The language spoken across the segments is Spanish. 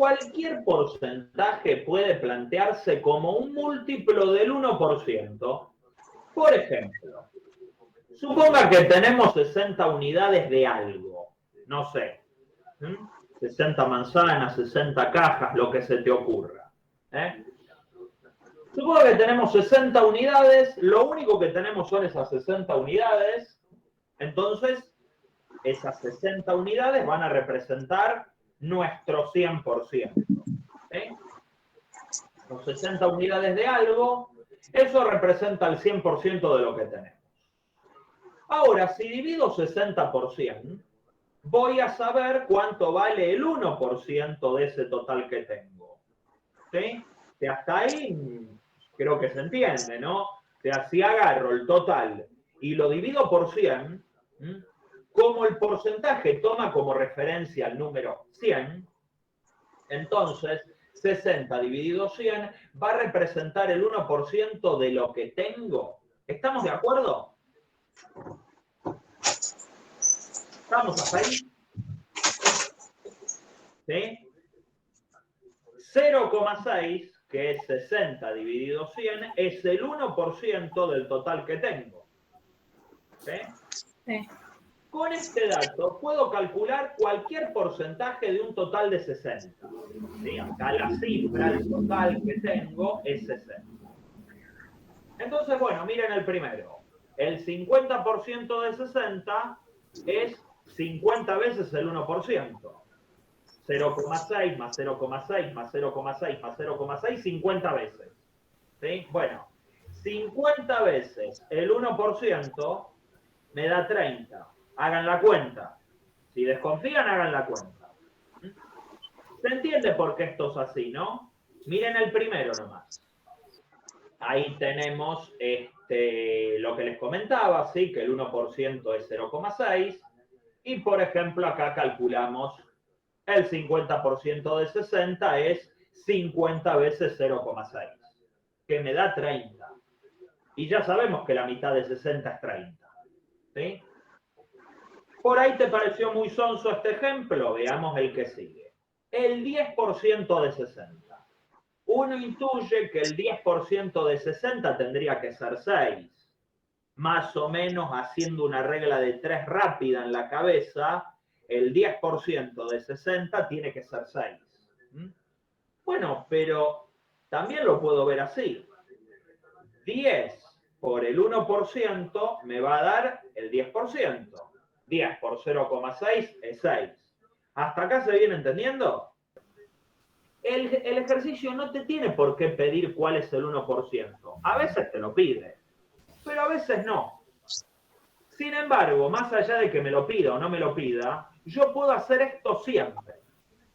cualquier porcentaje puede plantearse como un múltiplo del 1%. Por ejemplo, suponga que tenemos 60 unidades de algo, no sé, 60 manzanas, 60 cajas, lo que se te ocurra. Suponga que tenemos 60 unidades, lo único que tenemos son esas 60 unidades, entonces esas 60 unidades van a representar nuestro 100%. Los 60 unidades de algo, eso representa el 100% de lo que tenemos. Ahora, si divido 60 por 100, voy a saber cuánto vale el 1% de ese total que tengo. ¿Sí? Y hasta ahí creo que se entiende, ¿no? O sea, si agarro el total y lo divido por 100, como el porcentaje toma como referencia el número 100, entonces 60 dividido 100 va a representar el 1% de lo que tengo. ¿Estamos de acuerdo? ¿Estamos hasta ahí? ¿Sí? 0,6, que es 60 dividido 100, es el 1% del total que tengo. ¿Sí? Sí. Con este dato puedo calcular cualquier porcentaje de un total de 60. ¿Sí? Acá la cifra, el total que tengo es 60. Entonces, bueno, miren el primero. El 50% de 60 es 50 veces el 1%. 0,6 más 0,6 más 0,6 más 0,6, 50 veces. ¿Sí? Bueno, 50 veces el 1% me da 30. Hagan la cuenta. Si desconfían, hagan la cuenta. ¿Se entiende por qué esto es así, no? Miren el primero nomás. Ahí tenemos lo que les comentaba, ¿sí? Que el 1% es 0,6. Y, por ejemplo, acá calculamos el 50% de 60 es 50 veces 0,6, que me da 30. Y ya sabemos que la mitad de 60 es 30. ¿Sí? Por ahí te pareció muy sonso este ejemplo, veamos el que sigue. El 10% de 60. Uno intuye que el 10% de 60 tendría que ser 6. Más o menos haciendo una regla de 3 rápida en la cabeza, el 10% de 60 tiene que ser 6. Bueno, pero también lo puedo ver así. 10 por el 1% me va a dar el 10%. 10 por 0,6 es 6. ¿Hasta acá se viene entendiendo? El ejercicio no te tiene por qué pedir cuál es el 1%. A veces te lo pide, pero a veces no. Sin embargo, más allá de que me lo pida o no me lo pida, yo puedo hacer esto siempre.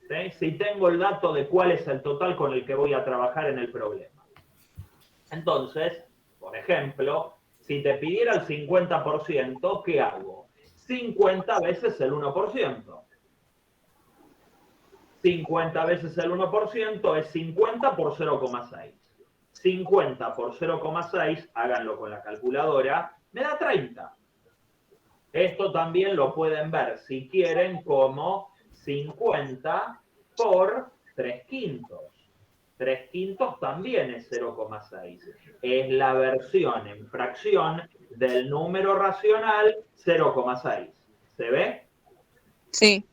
¿Sí? Si tengo el dato de cuál es el total con el que voy a trabajar en el problema. Entonces, por ejemplo, si te pidiera el 50%, ¿qué hago? 50 veces el 1%. 50 veces el 1% es 50 por 0,6. 50 por 0,6, háganlo con la calculadora, me da 30. Esto también lo pueden ver, si quieren, como 50 por 3 quintos. 3 quintos también es 0,6. Es la versión en fracción del número racional 0,6. ¿Se ve? Sí.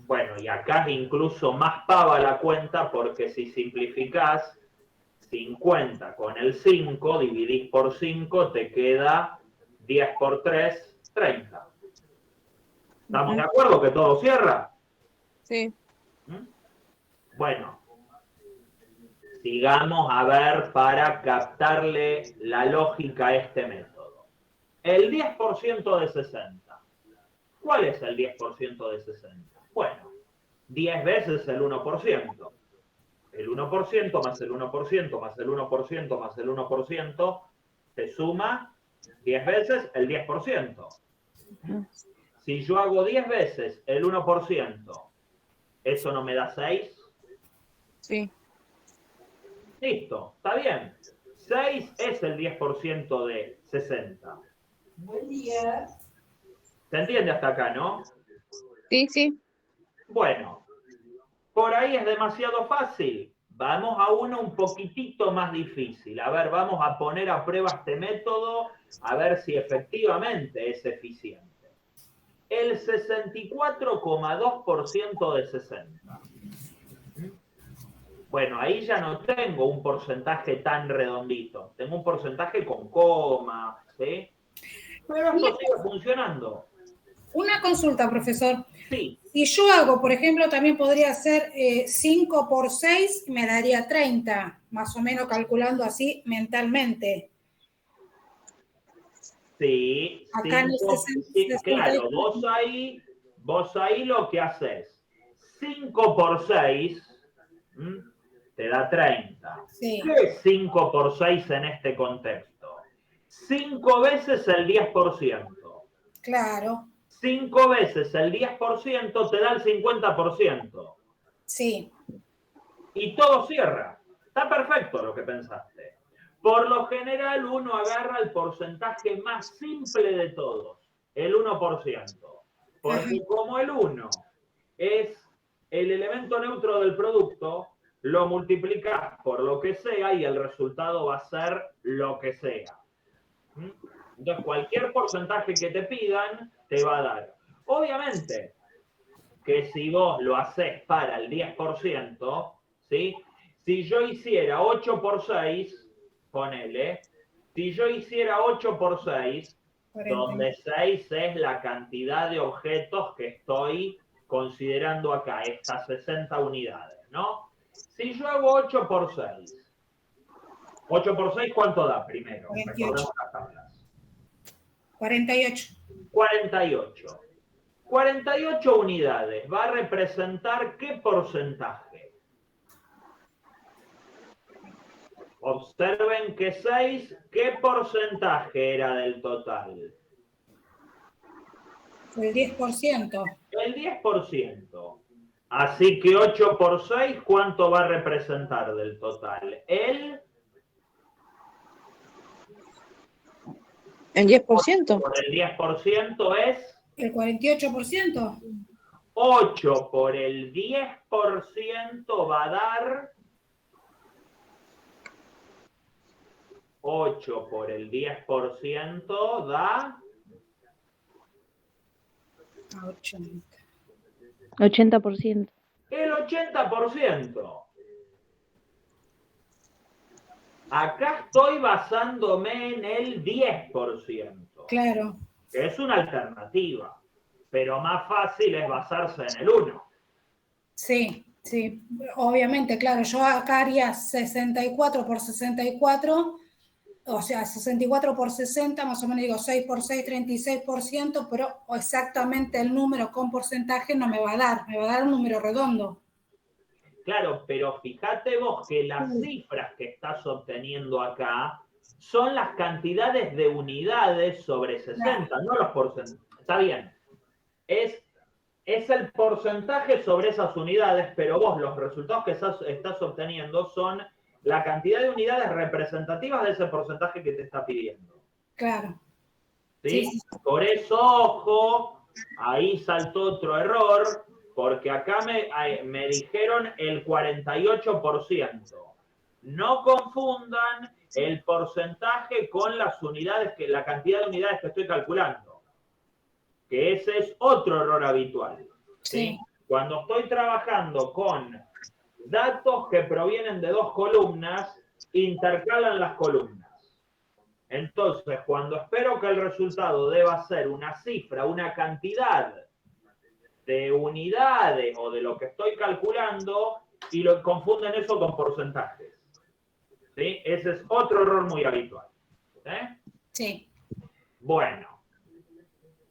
Bueno, y acá es incluso más pava la cuenta porque si simplificás 50 con el 5, dividís por 5, te queda 10 por 3, 30. ¿Estamos de acuerdo que todo cierra? Sí. Bueno, sigamos a ver para captarle la lógica a este método. El 10% de 60. ¿Cuál es el 10% de 60? Bueno, 10 veces el 1%. El 1% más el 1% más el 1% más el 1% te suma 10 veces el 10%. Si yo hago 10 veces el 1%, ¿eso no me da 6? Sí. Listo, está bien. 6 es el 10% de 60. Buen día. ¿Se entiende hasta acá, no? Sí, sí. Bueno, por ahí es demasiado fácil. Vamos a uno un poquitito más difícil. A ver, vamos a poner a prueba este método, a ver si efectivamente es eficiente. El 64,2% de 60. Bueno, ahí ya no tengo un porcentaje tan redondito. Tengo un porcentaje con coma, ¿sí? Pero esto sigue funcionando. Una consulta, profesor. Sí. Si yo hago, por ejemplo, también podría hacer 5 por 6, me daría 30, más o menos calculando así mentalmente. Sí, Acá en el 60, claro, vos ahí lo que haces, 5 por 6 te da 30. Sí. ¿Qué es 5 por 6 en este contexto? 5 veces el 10%. Claro. 5 veces el 10% te da el 50%. Sí. Y todo cierra. Está perfecto lo que pensaste. Por lo general uno agarra el porcentaje más simple de todos, el 1%. Porque como el 1 es el elemento neutro del producto, lo multiplicas por lo que sea y el resultado va a ser lo que sea. Entonces cualquier porcentaje que te pidan te va a dar. Obviamente que si vos lo haces para el 10%, ¿sí? Si yo hiciera 8 por 6, ponele, si yo hiciera 8 por 6, 40. donde 6 es la cantidad de objetos que estoy considerando acá, estas 60 unidades, ¿no? Si yo hago 8 por 6, 8 por 6, ¿cuánto da primero? 48. Recordemos las tablas. 48. 48. 48 unidades. ¿Va a representar qué porcentaje? Observen que 6, ¿qué porcentaje era del total? El 10%. El 10%. Así que 8 por 6, ¿cuánto va a representar del total? El 10%. por el 10% es El 48%. 8 por el 10% va a dar 8 por el 10% da 80. 80%. el 80%. Acá estoy basándome en el 10%. Claro. Que es una alternativa, pero más fácil es basarse en el 1. Sí, sí. Obviamente, claro, yo acá haría 64 por 64, o sea, 64 por 60, más o menos digo 6 por 6, 36%, pero exactamente el número con porcentaje no me va a dar, me va a dar un número redondo. Claro, pero fíjate vos que las cifras que estás obteniendo acá son las cantidades de unidades sobre 60, no los porcentajes. Está bien. Es el porcentaje sobre esas unidades, pero vos los resultados que estás obteniendo son la cantidad de unidades representativas de ese porcentaje que te está pidiendo. Claro. ¿Sí? Sí. Por eso, ojo, ahí saltó otro error, porque acá me dijeron el 48%. No confundan el porcentaje con las unidades, la cantidad de unidades que estoy calculando. Que ese es otro error habitual. ¿Sí? Cuando estoy trabajando con datos que provienen de 2 columnas, intercalan las columnas. Entonces, cuando espero que el resultado deba ser una cifra, una cantidad de unidades o de lo que estoy calculando, y lo confunden eso con porcentajes. ¿Sí? Ese es otro error muy habitual. Sí. Bueno.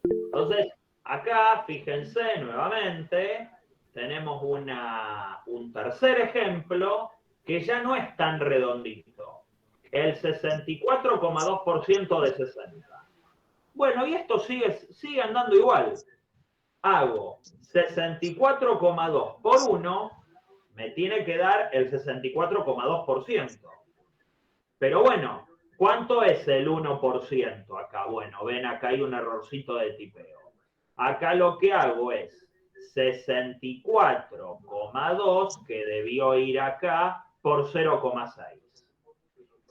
Entonces, acá, fíjense nuevamente, tenemos un tercer ejemplo que ya no es tan redondito. El 64,2% de 60. Bueno, y esto sigue andando igual. Hago 64,2 por 1, me tiene que dar el 64,2%. Pero bueno, ¿cuánto es el 1% acá? Bueno, ven, acá hay un errorcito de tipeo. Acá lo que hago es 64,2 que debió ir acá por 0,6.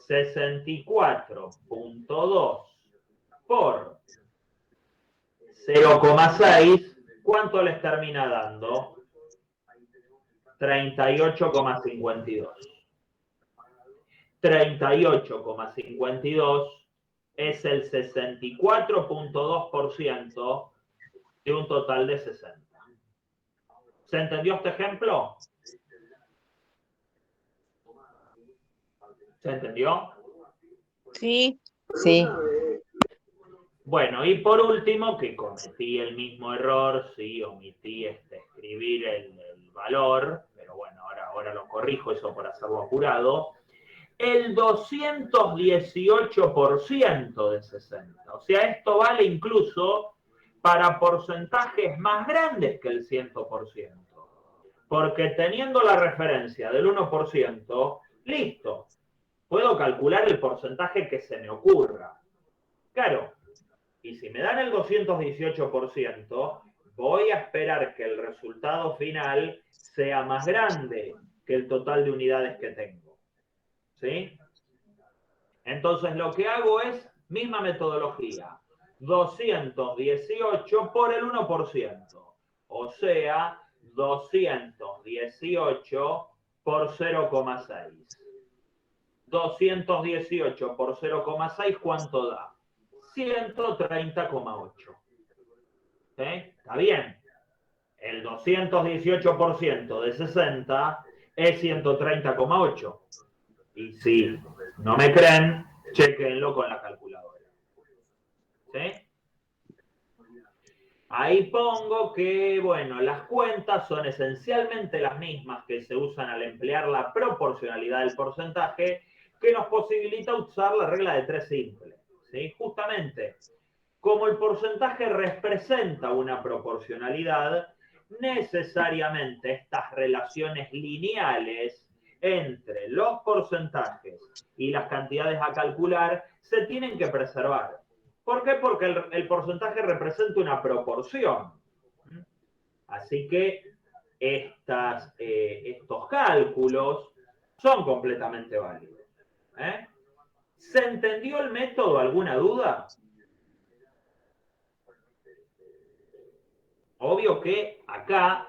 64.2 por 0,6, ¿cuánto les termina dando? 38,52. 38,52 es el 64.2% de un total de 60. ¿Se entendió este ejemplo? ¿Se entendió? Sí. Sí. Bueno, y por último, que cometí el mismo error, sí, omití escribir el valor, pero bueno, ahora lo corrijo, eso por hacerlo apurado. El 218% de 60. O sea, esto vale incluso para porcentajes más grandes que el 100%. Porque teniendo la referencia del 1%, listo, puedo calcular el porcentaje que se me ocurra. Claro, y si me dan el 218%, voy a esperar que el resultado final sea más grande que el total de unidades que tengo. ¿Sí? Entonces lo que hago es, misma metodología, 218 por el 1%, o sea, 218 por 0,6. 218 por 0,6, ¿cuánto da? 130,8. ¿Sí? ¿Está bien? El 218% de 60 es 130,8. Y si no me creen, chequenlo con la calculadora. ¿Sí? Ahí pongo que, bueno, las cuentas son esencialmente las mismas que se usan al emplear la proporcionalidad del porcentaje, que nos posibilita usar la regla de 3 simple. ¿Sí? Justamente, como el porcentaje representa una proporcionalidad, necesariamente estas relaciones lineales entre los porcentajes y las cantidades a calcular se tienen que preservar. ¿Por qué? Porque el porcentaje representa una proporción. Así que estos cálculos son completamente válidos. ¿Se entendió el método? ¿Alguna duda? Obvio que acá,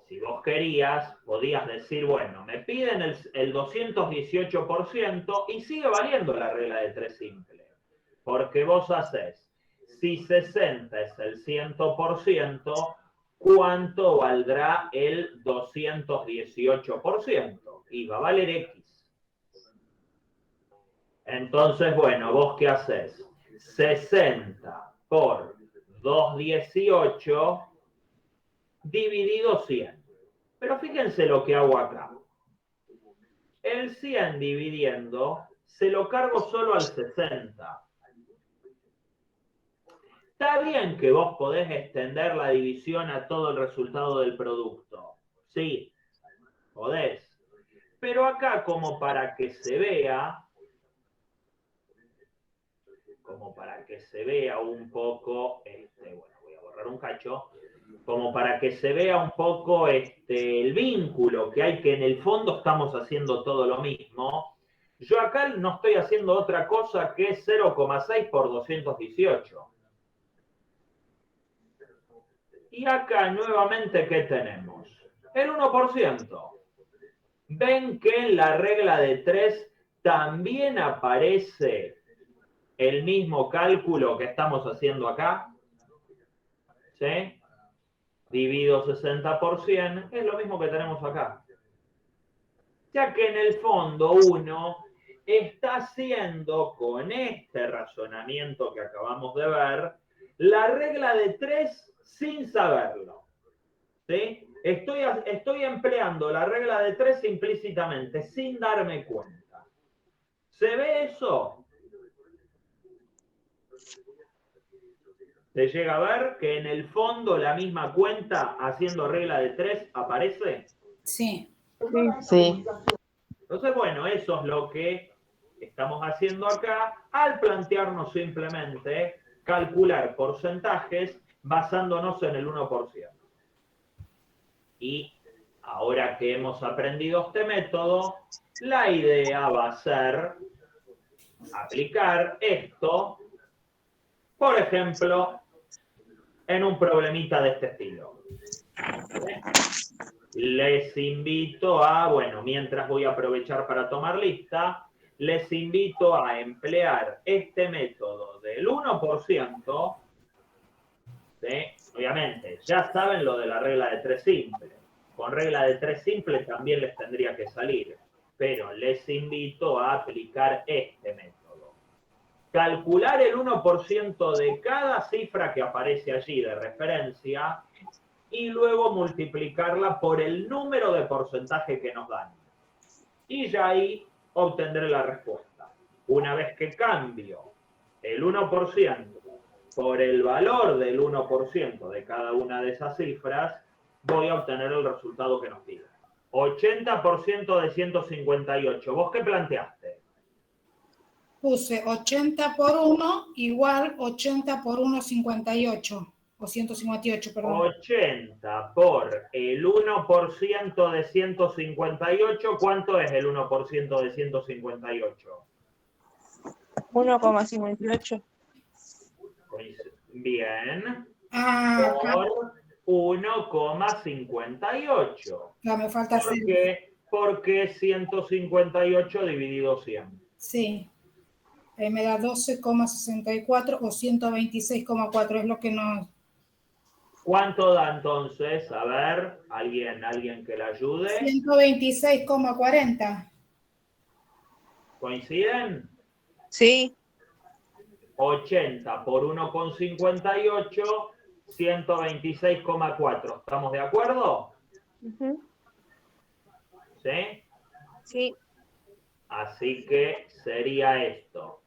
si vos querías, podías decir, bueno, me piden el 218% y sigue valiendo la regla de 3 simple. Porque vos haces, si 60 es el 100%, ¿cuánto valdrá el 218%? Y va a valer X. Entonces, bueno, ¿vos qué haces? 60 por 218 dividido 100. Pero fíjense lo que hago acá. El 100 dividiendo, se lo cargo solo al 60. Está bien que vos podés extender la división a todo el resultado del producto. Sí, podés. Pero acá, como para que se vea un poco, bueno, voy a borrar un cacho, como para que se vea un poco el vínculo que hay, que en el fondo estamos haciendo todo lo mismo. Yo acá no estoy haciendo otra cosa que 0,6 por 218. Y acá nuevamente, ¿qué tenemos? El 1%. ¿Ven que en la regla de 3 también aparece el mismo cálculo que estamos haciendo acá? ¿Sí? Divido 60 por 100, es lo mismo que tenemos acá. Ya que en el fondo uno está haciendo con este razonamiento que acabamos de ver, la regla de 3 sin saberlo. ¿Sí? Estoy empleando la regla de 3 implícitamente, sin darme cuenta. ¿Se ve eso? ¿Se llega a ver que en el fondo la misma cuenta haciendo regla de 3 aparece? Sí. Sí. Entonces, bueno, eso es lo que estamos haciendo acá al plantearnos simplemente calcular porcentajes basándonos en el 1%. Y ahora que hemos aprendido este método, la idea va a ser aplicar esto, por ejemplo, en un problemita de este estilo. Les invito a, bueno, mientras voy a aprovechar para tomar lista, les invito a emplear este método del 1%, ¿sí? Obviamente, ya saben lo de la regla de 3 simple. Con regla de 3 simple también les tendría que salir, pero les invito a aplicar este método. Calcular el 1% de cada cifra que aparece allí de referencia y luego multiplicarla por el número de porcentaje que nos dan. Y ya ahí obtendré la respuesta. Una vez que cambio el 1% por el valor del 1% de cada una de esas cifras, voy a obtener el resultado que nos pide. 80% de 158. ¿Vos qué planteaste? Puse 80 por 1 igual 80 por 1, 58. O 158, perdón. 80 por el 1% de 158. ¿Cuánto es el 1% de 158? 1,58. Bien. Ah, Por 1,58. no, me falta ¿Por hacer. qué? Porque 158 dividido 100. Sí. Ahí me da 12,64 o 126,4, es lo que no. ¿Cuánto da entonces? A ver, alguien que le ayude. 126,40. ¿Coinciden? Sí. 80 por 1,58, 126,4. ¿Estamos de acuerdo? Uh-huh. ¿Sí? Sí. Así que sería esto.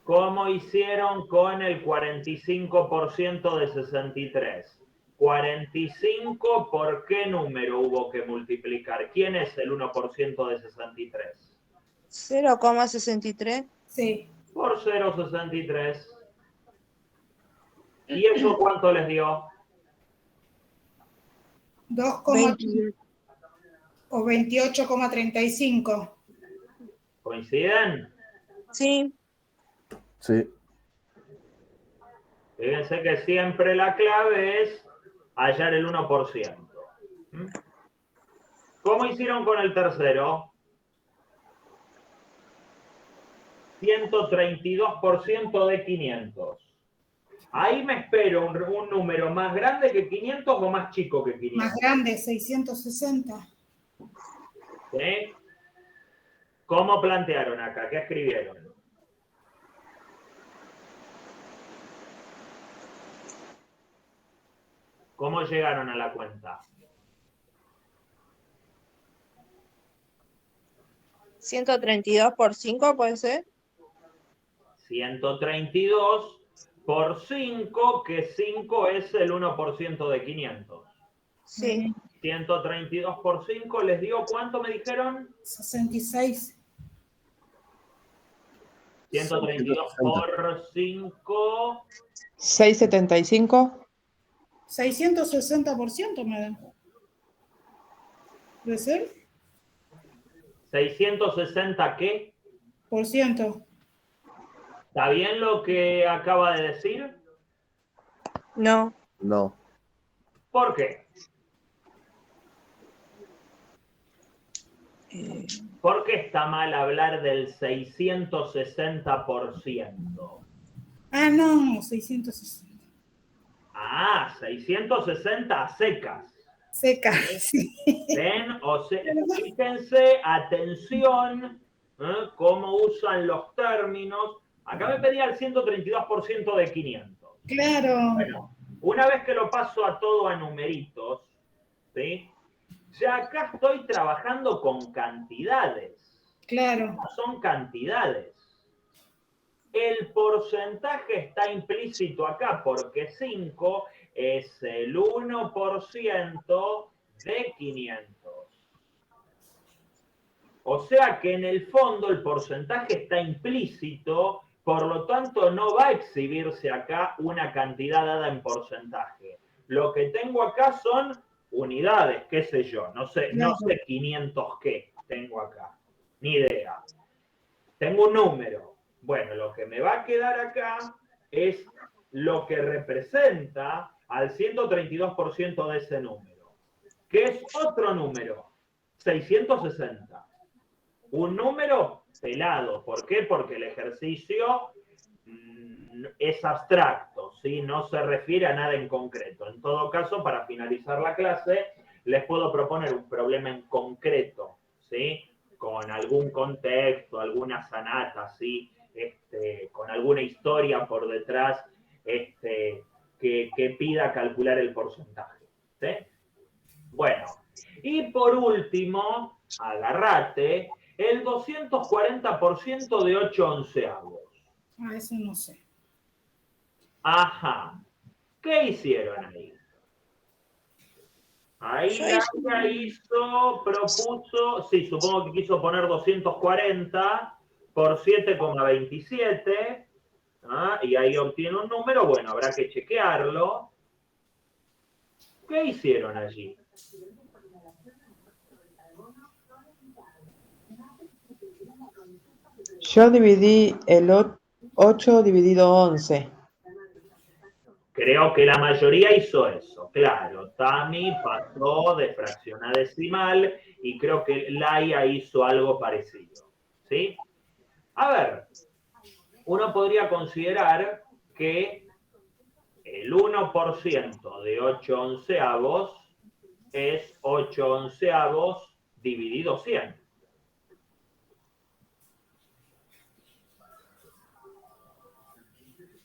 ¿Cómo hicieron con el 45% de 63? 45, ¿por qué número hubo que multiplicar? ¿Quién es el 1% de 63? 0,63. Sí. Por 0,63. ¿Y eso cuánto les dio? 2,20 o 28,35. ¿Coinciden? Sí. Sí. Fíjense que siempre la clave es hallar el 1%. ¿Cómo hicieron con el tercero? 132% de 500. Ahí me espero un número más grande que 500 o más chico que 500. Más grande, 660. ¿Sí? ¿Cómo plantearon acá? ¿Qué escribieron? ¿Cómo llegaron a la cuenta? 132 por 5, ¿puede ser? 132 por 5, que 5 es el 1% de 500. Sí. 132 por 5 les dio, ¿cuánto me dijeron? 66. 132 por 5. 675. 660% me da. ¿Puede ser? 660, ¿qué? Por ciento. ¿Está bien lo que acaba de decir? No. No. ¿Por qué? ¿Por qué está mal hablar del 660%? Ah, no, 660. Ah, 660 a secas. Seca, sí. ¿Ven? O sea, fíjense, atención, cómo usan los términos. Acá me pedía el 132% de 500. Claro. Bueno, una vez que lo paso a todo a numeritos, ¿sí? Ya acá estoy trabajando con cantidades. Claro. No son cantidades. El porcentaje está implícito acá porque 5 es el 1% de 500. O sea que en el fondo el porcentaje está implícito, por lo tanto no va a exhibirse acá una cantidad dada en porcentaje. Lo que tengo acá son unidades, qué sé yo, no sé 500 qué tengo acá, ni idea. Tengo un número. Bueno, lo que me va a quedar acá es lo que representa al 132% de ese número, que es otro número, 660. Un número pelado. ¿Por qué? Porque el ejercicio es abstracto, ¿sí? No se refiere a nada en concreto. En todo caso, para finalizar la clase, les puedo proponer un problema en concreto, ¿sí? Con algún contexto, alguna sanata, ¿sí? Con alguna historia por detrás que pida calcular el porcentaje, ¿sí? Bueno, y por último, agarrate el 240% de 8 onceavos. Ah, eso no sé. Ajá. ¿Qué hicieron ahí? Ahí Yo Laura propuso, sí, supongo que quiso poner 240 por 7,27, ¿ah? Y ahí obtiene un número, bueno, habrá que chequearlo. ¿Qué hicieron allí? Yo dividí el 8 dividido 11. Creo que la mayoría hizo eso, claro. Tami pasó de fracción a decimal y creo que Laia hizo algo parecido, ¿sí? A ver, uno podría considerar que el 1% de 8 onceavos es 8 onceavos dividido 100.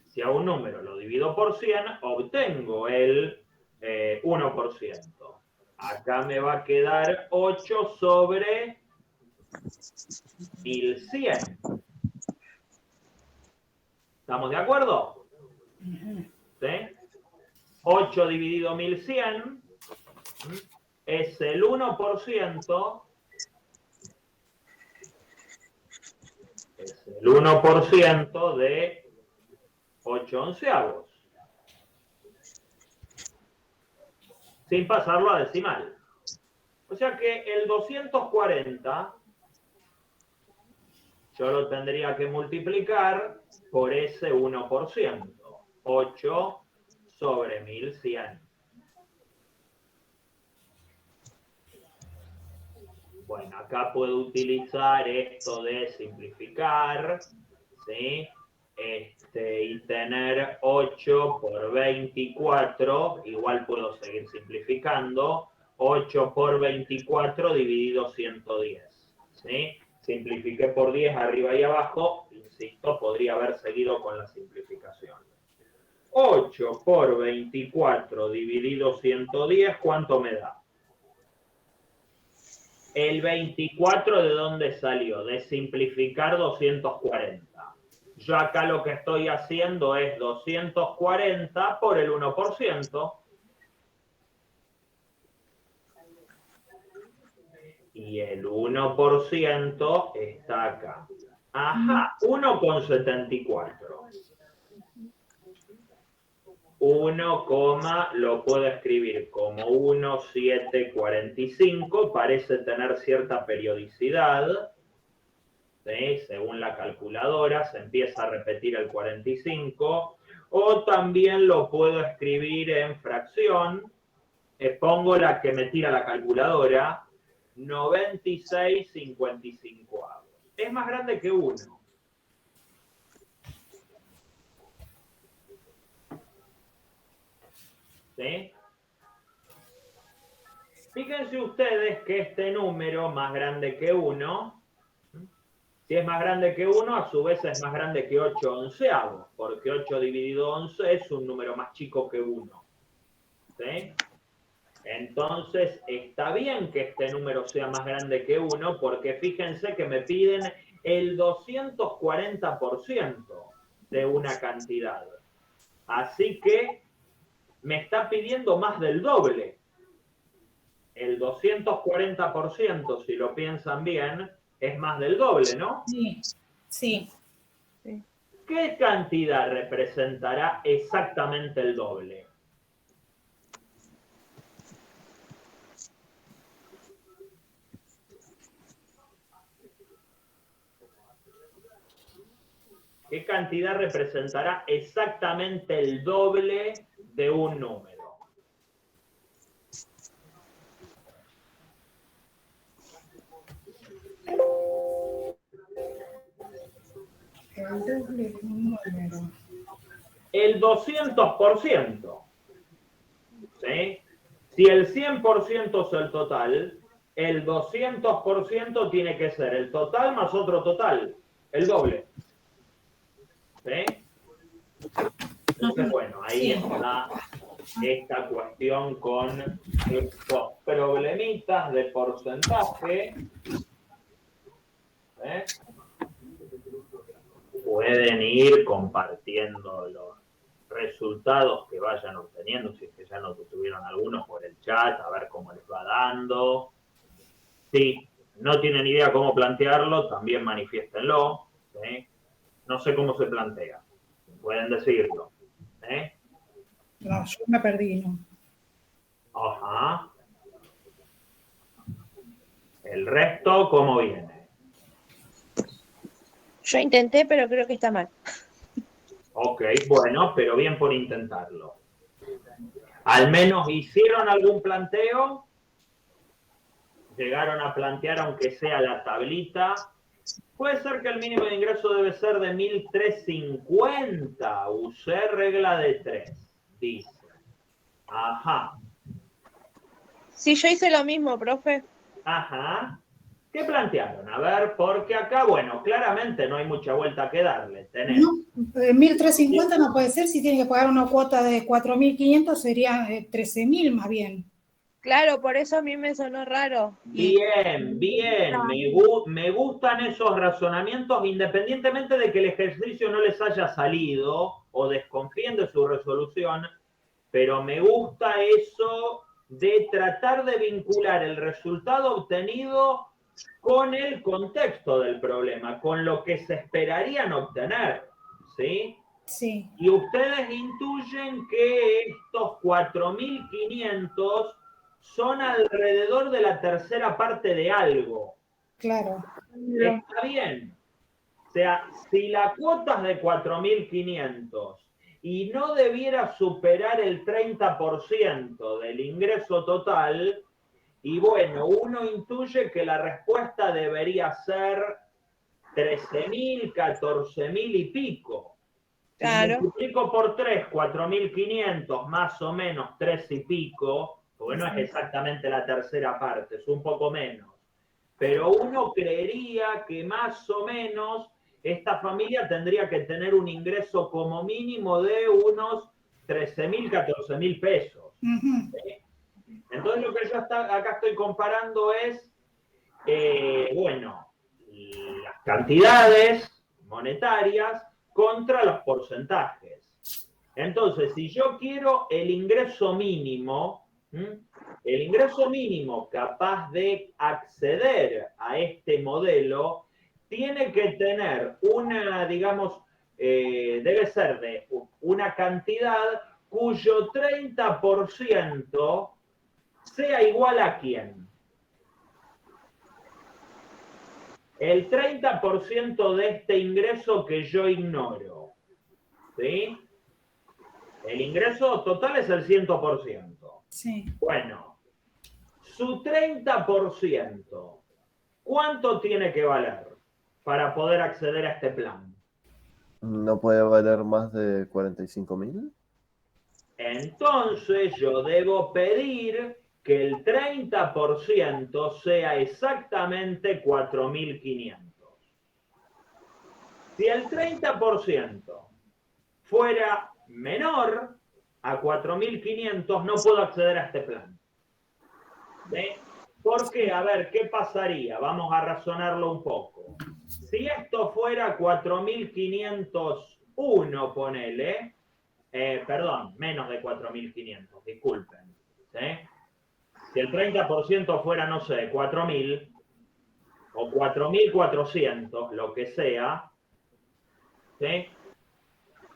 Si a un número lo divido por 100, obtengo el 1%. Acá me va a quedar 8 sobre 1100. ¿Estamos de acuerdo? ¿Sí? 8 dividido 1100 es el 1%. Es el 1% de 8 onceavos. Sin pasarlo a decimal. O sea que el 240 yo lo tendría que multiplicar por ese 1%. 8 sobre 1100. Bueno, acá puedo utilizar esto de simplificar, ¿sí? Y tener 8 por 24, igual puedo seguir simplificando, 8 por 24 dividido 110, ¿sí? Simplifiqué por 10 arriba y abajo, insisto, podría haber seguido con la simplificación. 8 por 24 dividido 110, ¿cuánto me da? El 24, ¿de dónde salió? De simplificar 240. Yo acá lo que estoy haciendo es 240 por el 1%. Y el 1% está acá. Ajá, 1,74. 1, lo puedo escribir como 1,745, parece tener cierta periodicidad, ¿sí? Según la calculadora, se empieza a repetir el 45, o también lo puedo escribir en fracción, pongo la que me tira la calculadora, 96,55. Es más grande que 1. ¿Sí? Fíjense ustedes que este número más grande que 1, si es más grande que 1, a su vez es más grande que 8 onceavos, porque 8 dividido 11 es un número más chico que 1. ¿Sí? Entonces, está bien que este número sea más grande que 1, porque fíjense que me piden el 240% de una cantidad. Así que me está pidiendo más del doble. El 240%, si lo piensan bien, es más del doble, ¿no? Sí, sí. ¿Qué cantidad representará exactamente el doble? ¿Qué cantidad representará exactamente el doble de un número? El doble de un número. El 200%. ¿Sí? Si el 100% es el total, el 200% tiene que ser el total más otro total, el doble. ¿Sí? Entonces, bueno, ahí está esta cuestión con estos problemitas de porcentaje. Pueden ir compartiendo los resultados que vayan obteniendo, si es que ya no tuvieron algunos por el chat, a ver cómo les va dando. Si no tienen idea cómo plantearlo, también manifiéstenlo. ¿Sí? No sé cómo se plantea. Pueden decirlo. No, yo me perdí, ¿no? Ajá. El resto, ¿cómo viene? Yo intenté, pero creo que está mal. Ok, bueno, pero bien por intentarlo. ¿Al menos hicieron algún planteo? ¿Llegaron a plantear, aunque sea la tablita? Puede ser que el mínimo de ingreso debe ser de 1.350. Usé regla de 3, dice. Ajá. Sí, yo hice lo mismo, profe. Ajá. ¿Qué plantearon? A ver, porque acá, bueno, claramente no hay mucha vuelta que darle. Tenés. No, 1.350 no puede ser, si tiene que pagar una cuota de 4.500 sería 13.000 más bien. Claro, por eso a mí me sonó raro. Bien, bien. Me gustan esos razonamientos, independientemente de que el ejercicio no les haya salido o desconfíen de su resolución, pero me gusta eso de tratar de vincular el resultado obtenido con el contexto del problema, con lo que se esperarían obtener, ¿sí? Sí. Y ustedes intuyen que estos 4.500 son alrededor de la tercera parte de algo. Claro. Está bien. O sea, si la cuota es de 4.500 y no debiera superar el 30% del ingreso total, y bueno, uno intuye que la respuesta debería ser 13.000, 14.000 y pico. Si Claro. multiplico por 3, 4.500 más o menos 3 y pico, porque no es exactamente la tercera parte, es un poco menos. Pero uno creería que más o menos esta familia tendría que tener un ingreso como mínimo de unos 13.000, 14.000 pesos. ¿Sí? Entonces lo que yo acá estoy comparando es, bueno, las cantidades monetarias contra los porcentajes. Entonces, si yo quiero el ingreso mínimo capaz de acceder a este modelo, tiene que tener una, digamos, debe ser de una cantidad cuyo 30% sea igual a quién. El 30% de este ingreso que yo ignoro. ¿Sí? El ingreso total es el 100%. Sí. Bueno, su 30%, ¿cuánto tiene que valer para poder acceder a este plan? ¿No puede valer más de 45.000? Entonces yo debo pedir que el 30% sea exactamente 4.500. Si el 30% fuera menor a 4.500, no puedo acceder a este plan. ¿Sí? ¿Por qué? A ver, ¿qué pasaría? Vamos a razonarlo un poco. Si esto fuera 4.501, ponele, perdón, menos de 4.500, disculpen. ¿Sí? Si el 30% fuera, no sé, 4.000 o 4.400, lo que sea, ¿sí?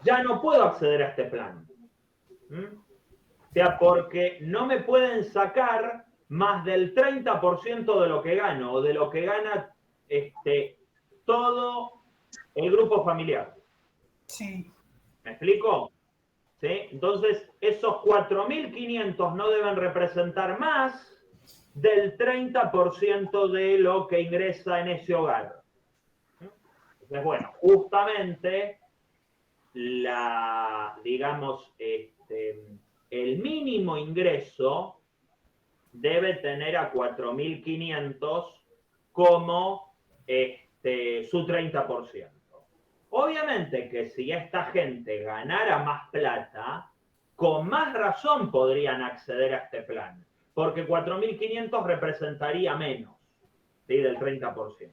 Ya no puedo acceder a este plan. O sea, porque no me pueden sacar más del 30% de lo que gano o de lo que gana todo el grupo familiar. Sí. ¿Me explico? ¿Sí? Entonces, esos 4.500 no deben representar más del 30% de lo que ingresa en ese hogar. Entonces, bueno, justamente digamos, el mínimo ingreso debe tener a 4.500 como su 30%. Obviamente que si esta gente ganara más plata, con más razón podrían acceder a este plan, porque 4.500 representaría menos, ¿sí? Del 30%.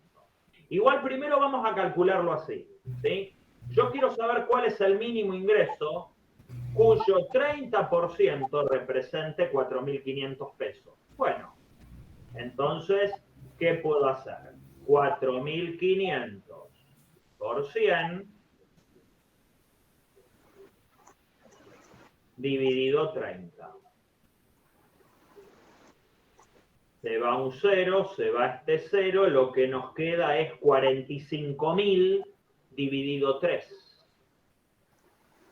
Igual primero vamos a calcularlo así, ¿sí? Yo quiero saber cuál es el mínimo ingreso cuyo 30% represente 4.500 pesos. Bueno, entonces, ¿qué puedo hacer? 4.500 por 100 dividido 30. Se va un 0, se va este 0, lo que nos queda es 45.000 dividido 3.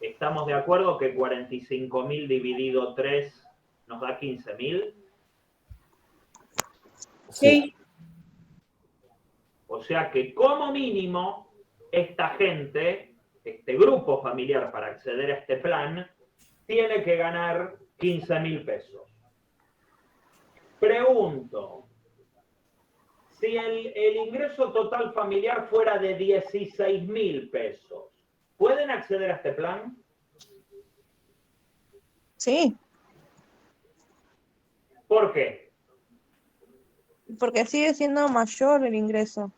¿Estamos de acuerdo que 45.000 dividido 3 nos da 15.000? Sí. O sea que como mínimo, esta gente, este grupo familiar para acceder a este plan, tiene que ganar 15.000 pesos. Pregunto, si el ingreso total familiar fuera de 16.000 pesos, ¿pueden acceder a este plan? Sí, ¿Por qué? porque sigue siendo mayor el ingreso.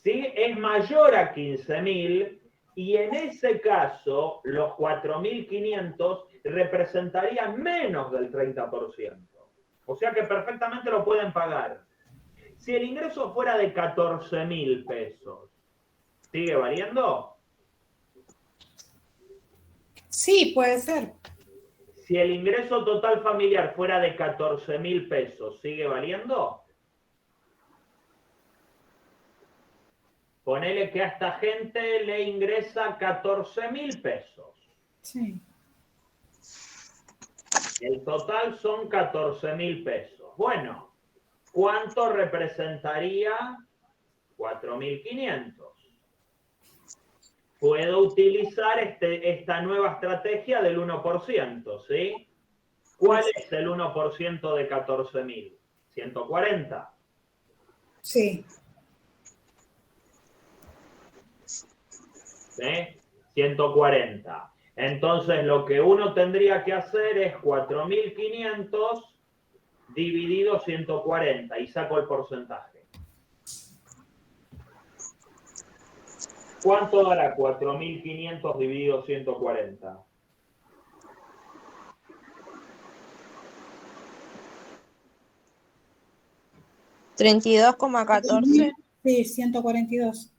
Sí, es mayor a 15.000 y en ese caso los 4.500 representarían menos del 30%. O sea que perfectamente lo pueden pagar. Si el ingreso fuera de 14.000 pesos, ¿sigue valiendo? Sí, puede ser. Si el ingreso total familiar fuera de 14.000 pesos, ¿sigue valiendo? Ponele que a esta gente le ingresa 14.000 pesos. Sí. El total son 14.000 pesos. Bueno, ¿cuánto representaría 4.500? Puedo utilizar esta nueva estrategia del 1%, ¿sí? ¿Cuál es el 1% de 14.000? 140. Sí. ¿Sí? 140. Entonces, lo que uno tendría que hacer es 4.500 dividido 140 y saco el porcentaje. ¿Cuánto dará 4.500 dividido 140? $32,14. Sí, 142.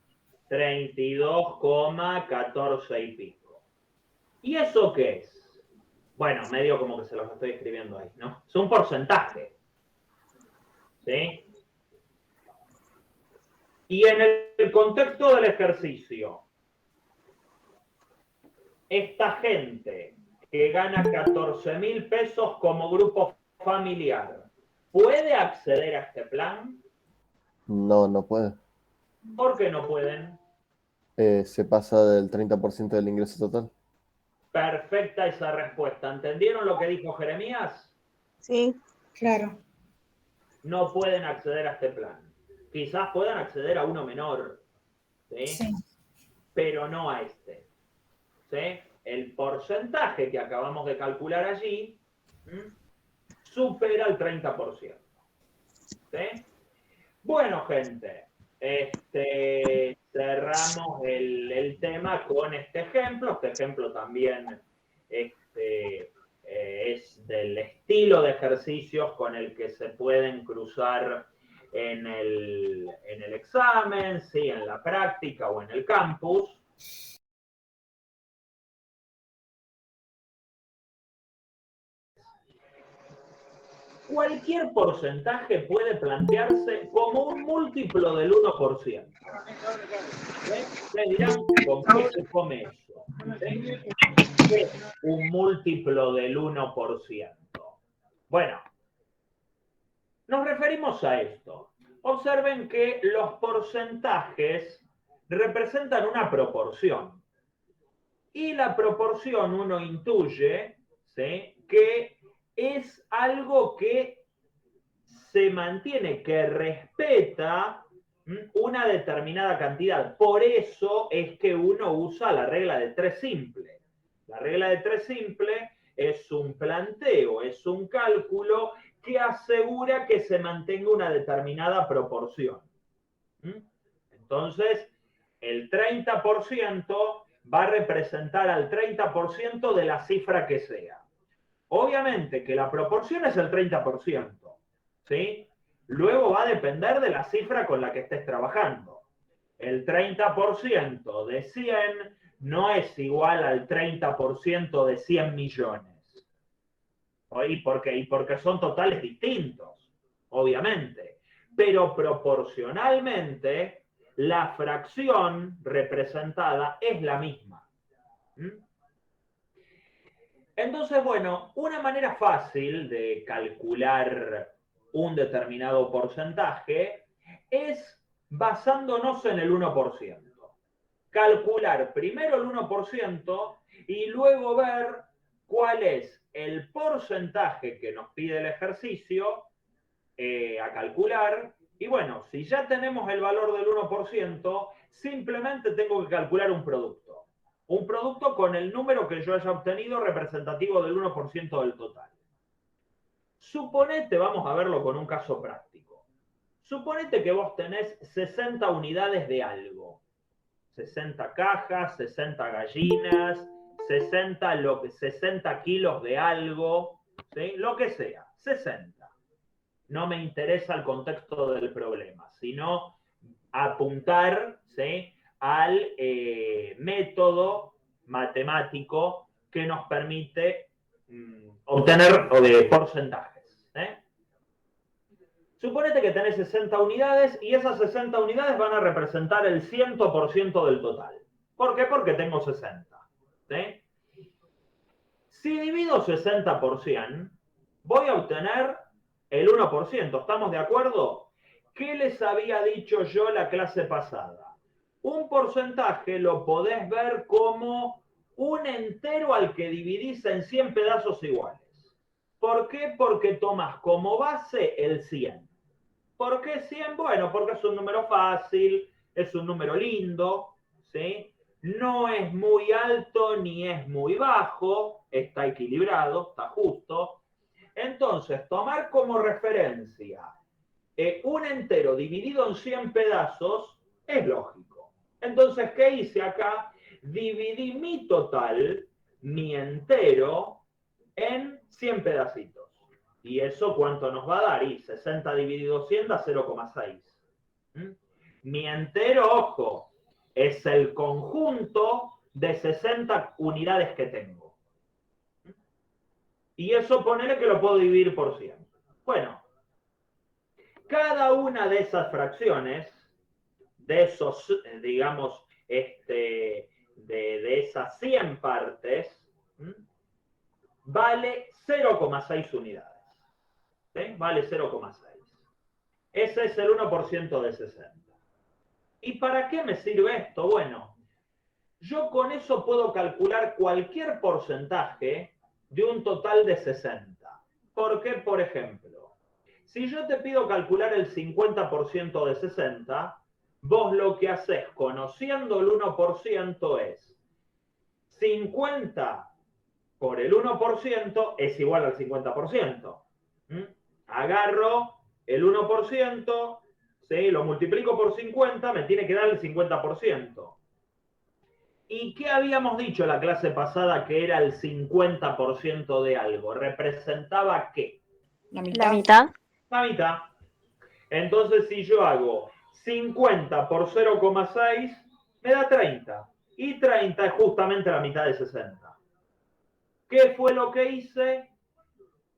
32,14 y pico. ¿Y eso qué es? Bueno, medio como que se los estoy escribiendo ahí, ¿no? Es un porcentaje. ¿Sí? Y en el contexto del ejercicio, esta gente que gana 14.000 pesos como grupo familiar, ¿puede acceder a este plan? No, no puede. ¿Por qué no pueden? Se pasa del 30% del ingreso total. Perfecta esa respuesta. ¿Entendieron lo que dijo Jeremías? Sí, Claro. No pueden acceder a este plan. Quizás puedan acceder a uno menor, ¿sí? Sí. Pero no a este. ¿Sí? El porcentaje que acabamos de calcular allí supera el 30%. ¿Sí? Bueno, gente, cerramos el tema con este ejemplo. Este ejemplo también es del estilo de ejercicios con el que se pueden cruzar en el examen, ¿sí? En la práctica o en el campus. cualquier porcentaje puede plantearse como un múltiplo del 1%. Ustedes dirán, ¿con qué se come eso? ¿Sí? ¿Qué es un múltiplo del 1%? Bueno, nos referimos a esto. Observen que los porcentajes representan una proporción. Y la proporción uno intuye, ¿sí?, que es algo que se mantiene, que respeta una determinada cantidad. Por eso es que uno usa la regla de 3 simple. La regla de 3 simple es un planteo, es un cálculo que asegura que se mantenga una determinada proporción. Entonces, el 30% va a representar al 30% de la cifra que sea. Obviamente que la proporción es el 30%, ¿sí? Luego va a depender de la cifra con la que estés trabajando. El 30% de 100 no es igual al 30% de 100 millones. ¿Y por qué? Y porque son totales distintos, obviamente. Pero proporcionalmente, la fracción representada es la misma. Entonces, bueno, una manera fácil de calcular un determinado porcentaje es basándonos en el 1%. Calcular primero el 1% y luego ver cuál es el porcentaje que nos pide el ejercicio a calcular. Y bueno, si ya tenemos el valor del 1%, simplemente tengo que calcular un producto. Un producto con el número que yo haya obtenido representativo del 1% del total. Suponete, vamos a verlo con un caso práctico. Suponete que vos tenés 60 unidades de algo. 60 cajas, 60 gallinas, 60 kilos de algo, ¿sí? Lo que sea, 60. No me interesa el contexto del problema, sino apuntar, ¿sí?, al método matemático que nos permite obtener porcentajes. Suponete que tenés 60 unidades y esas 60 unidades van a representar el 100% del total. ¿Por qué? Porque tengo 60. ¿Sí? Si divido 60 por 100, voy a obtener el 1%. ¿Estamos de acuerdo? ¿Qué les había dicho yo la clase pasada? Un porcentaje lo podés ver como un entero al que dividís en 100 pedazos iguales. ¿Por qué? Porque tomás como base el 100. ¿Por qué 100? Bueno, porque es un número fácil, es un número lindo, ¿sí? No es muy alto ni es muy bajo, está equilibrado, está justo. Entonces, tomar como referencia un entero dividido en 100 pedazos es lógico. Entonces, ¿qué hice acá? Dividí mi total, mi entero, en 100 pedacitos. ¿Y eso cuánto nos va a dar? Y 60 dividido 100 da 0,6. Mi entero, ojo, es el conjunto de 60 unidades que tengo. Y eso ponele que lo puedo dividir por 100. Bueno, cada una de esas fracciones, de esos, digamos, de esas 100 partes, vale 0,6 unidades. ¿Sí? Vale 0,6. Ese es el 1% de 60. ¿Y para qué me sirve esto? Bueno, yo con eso puedo calcular cualquier porcentaje de un total de 60. ¿Por qué? Por ejemplo, si yo te pido calcular el 50% de 60, vos lo que haces conociendo el 1% es 50 por el 1% es igual al 50%. Agarro el 1%, ¿sí?, lo multiplico por 50, me tiene que dar el 50%. ¿Y qué habíamos dicho en la clase pasada que era el 50% de algo? ¿Representaba qué? La mitad. La mitad. Entonces, si yo hago 50 por 0,6, me da 30. Y 30 es justamente la mitad de 60. ¿Qué fue lo que hice?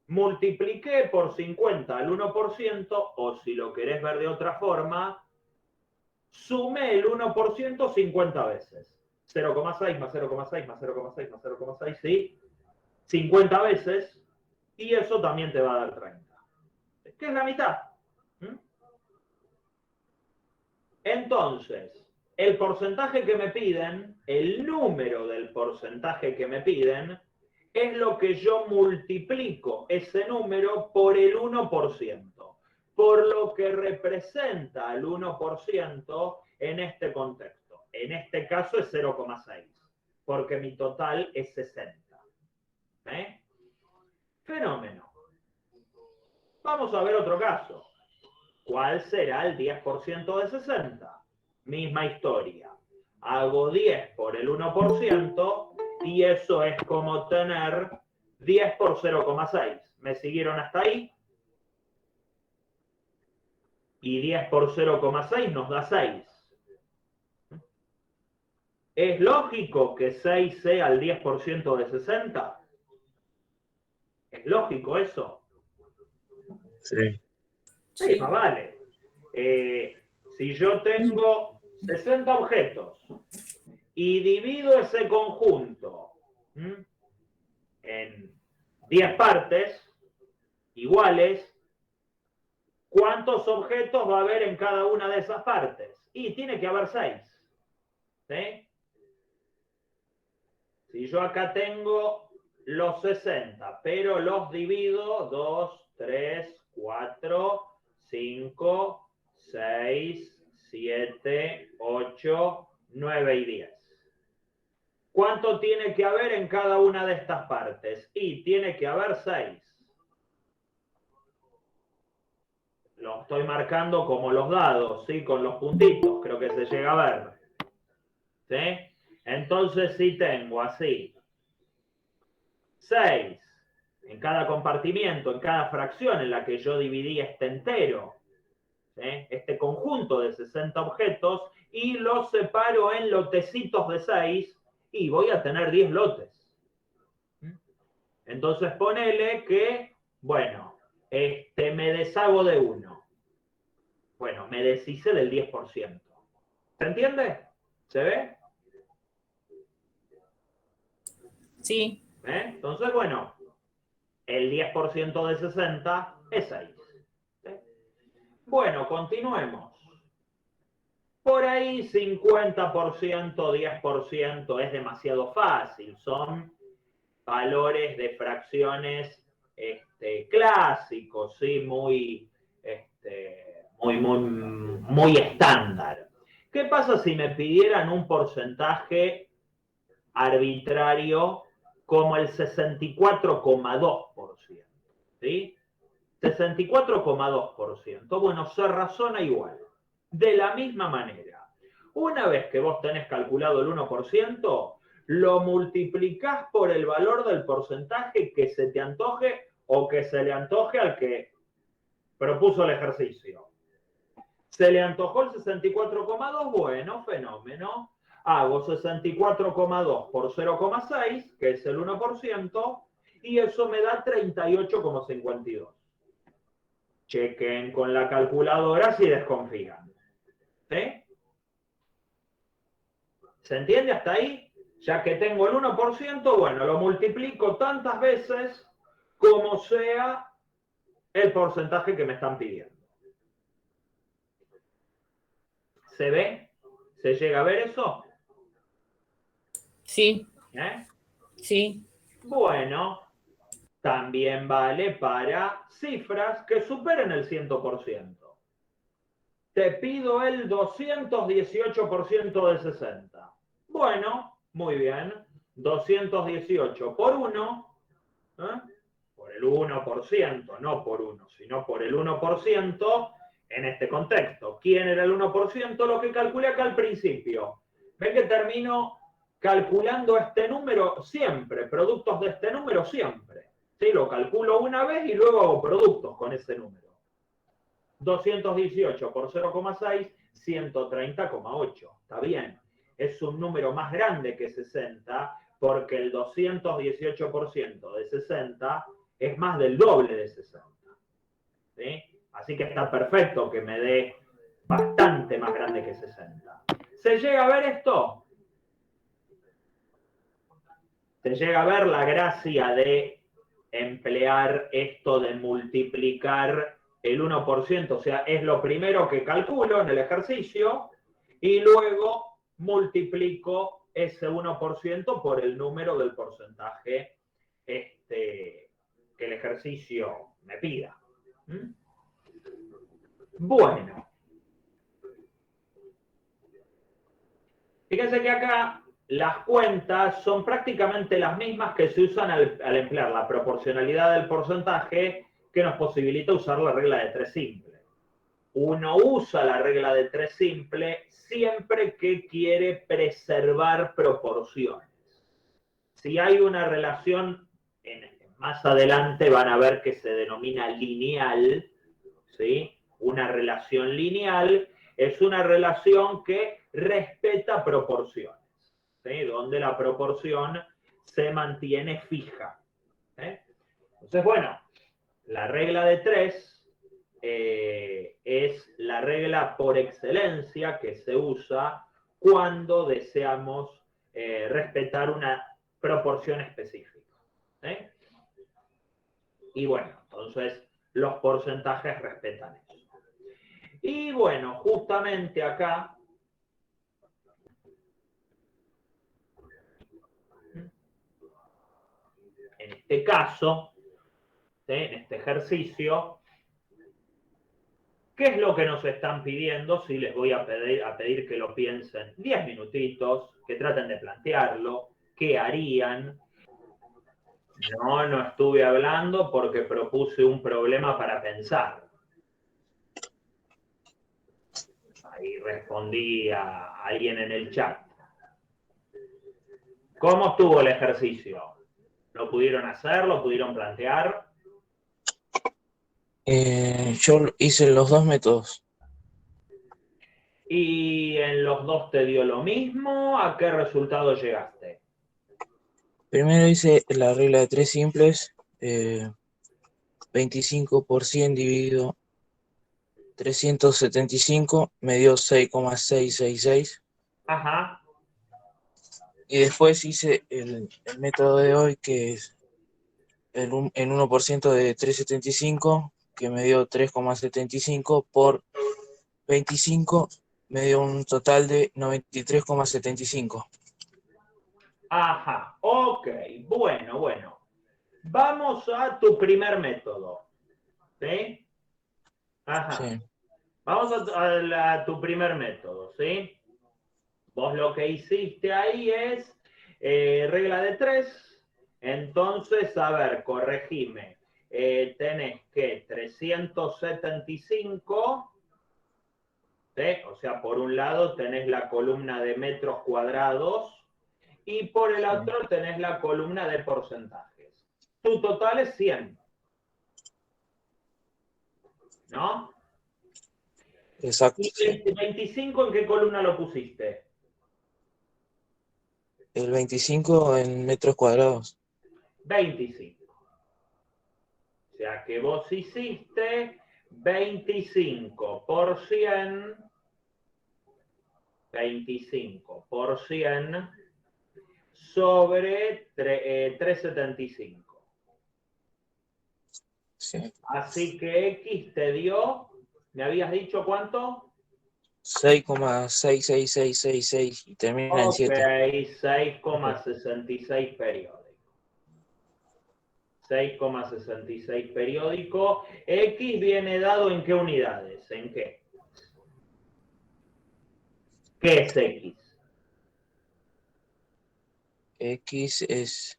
multipliqué por 50 al 1%, o si lo querés ver de otra forma, sumé el 1% 50 veces. 0,6 más 0,6 más 0,6 más 0,6, ¿sí? 50 veces, y eso también te va a dar 30. ¿Qué es la mitad? Entonces, el porcentaje que me piden, el número del porcentaje que me piden, es lo que yo multiplico ese número por el 1%, por lo que representa el 1% en este contexto. En este caso es 0,6, porque mi total es 60. Fenómeno. Vamos a ver otro caso. ¿Cuál será el 10% de 60? Misma historia. Hago 10 por el 1% y eso es como tener 10 por 0,6. ¿Me siguieron hasta ahí? Y 10 por 0,6 nos da 6. ¿Es lógico que 6 sea el 10% de 60? ¿Es lógico eso? Sí. Sí, más vale. Si yo tengo 60 objetos y divido ese conjunto en 10 partes iguales, ¿cuántos objetos va a haber en cada una de esas partes? Y tiene que haber 6. ¿Sí? Si yo acá tengo los 60, pero los divido 2, 3, 4, 5, 6, 7, 8, 9 y 10. ¿Cuánto tiene que haber en cada una de estas partes? Y tiene que haber 6. Lo estoy marcando como los dados, ¿sí? Con los puntitos, creo que se llega a ver. ¿Sí? Entonces, si tengo así 6 en cada compartimiento, en cada fracción en la que yo dividí este entero, ¿sí? Este conjunto de 60 objetos, y los separo en lotecitos de 6, y voy a tener 10 lotes. Entonces ponele que, bueno, me deshago de uno. Bueno, me deshice del 10%. ¿Se entiende? ¿Se ve? Sí. Entonces, bueno, el 10% de 60 es 6. ¿Sí? Bueno, continuemos. Por ahí 50%, 10% es demasiado fácil. Son valores de fracciones clásicos, ¿sí? Muy estándar. ¿Qué pasa si me pidieran un porcentaje arbitrario como el 64,2%? ¿Sí? 64,2%. Bueno, se razona igual. De la misma manera. Una vez que vos tenés calculado el 1%, lo multiplicás por el valor del porcentaje que se te antoje o que se le antoje al que propuso el ejercicio. ¿Se le antojó el 64,2? Bueno, fenómeno. Hago 64,2 por 0,6, que es el 1%, y eso me da 38,52. Chequen con la calculadora si desconfían. ¿Sí? ¿Se entiende hasta ahí? Ya que tengo el 1%, bueno, lo multiplico tantas veces como sea el porcentaje que me están pidiendo. ¿Se ve? ¿Se llega a ver eso? Sí. ¿Eh? Sí. Bueno, también vale para cifras que superen el 100%. Te pido el 218% de 60. Bueno, muy bien. 218 por 1, por el 1%, no por 1, sino por el 1% en este contexto. ¿Quién era el 1%? Lo que calculé acá al principio. Ven que termino calculando este número siempre, productos de este número siempre. ¿Sí? Lo calculo una vez y luego hago productos con ese número. 218 por 0,6, 130,8. Está bien. Es un número más grande que 60 porque el 218% de 60 es más del doble de 60. ¿Sí? Así que está perfecto que me dé bastante más grande que 60. ¿Se llega a ver esto? ¿Se llega a ver la gracia de emplear esto de multiplicar el 1%? O sea, es lo primero que calculo en el ejercicio y luego multiplico ese 1% por el número del porcentaje que el ejercicio me pida. ¿Mm? Bueno. Fíjense que acá las cuentas son prácticamente las mismas que se usan al emplear la proporcionalidad del porcentaje, que nos posibilita usar la regla de 3 simple. Uno usa la regla de 3 simple siempre que quiere preservar proporciones. Si hay una relación, más adelante van a ver que se denomina lineal, ¿sí? Una relación lineal es una relación que respeta proporciones, ¿sí? Donde la proporción se mantiene fija. Entonces, bueno, la regla de 3 es la regla por excelencia que se usa cuando deseamos respetar una proporción específica. Y bueno, entonces los porcentajes respetan eso. Y bueno, justamente acá, en este caso, en este ejercicio, ¿qué es lo que nos están pidiendo? Sí, les voy a pedir que lo piensen 10 minutitos, que traten de plantearlo, qué harían. No estuve hablando porque propuse un problema para pensar. Ahí respondí a alguien en el chat. ¿Cómo estuvo el ejercicio? ¿Lo pudieron hacer? ¿Lo pudieron plantear? Yo hice los dos métodos. ¿Y en los dos te dio lo mismo? ¿A qué resultado llegaste? Primero hice la regla de 3 simples, 25 por 100 dividido 375 me dio 6,666. Ajá. Y después hice el método de hoy, que es el 1% de 375, que me dio 3,75 por 25, me dio un total de 93,75. Ajá, ok, bueno. Vamos a tu primer método. ¿Sí? Ajá. Sí. Vamos a tu primer método, ¿sí? Vos lo que hiciste ahí es regla de 3. Entonces, a ver, corregime. Tenés que 375, ¿sí? O sea, por un lado tenés la columna de metros cuadrados y por el otro tenés la columna de porcentajes. Tu total es 100. ¿No? Exacto. ¿Y Sí. el 25 en qué columna lo pusiste? El 25 en metros cuadrados. 25. O sea que vos hiciste 25 por 100, 25 por 100 sobre 375. Sí. Así que X te dio, ¿me habías dicho cuánto? 6,66666 y termina en 7. Ok, 6,66 periódico. 6,66 periódico. X viene dado ¿en qué unidades? ¿En qué? ¿Qué es X? X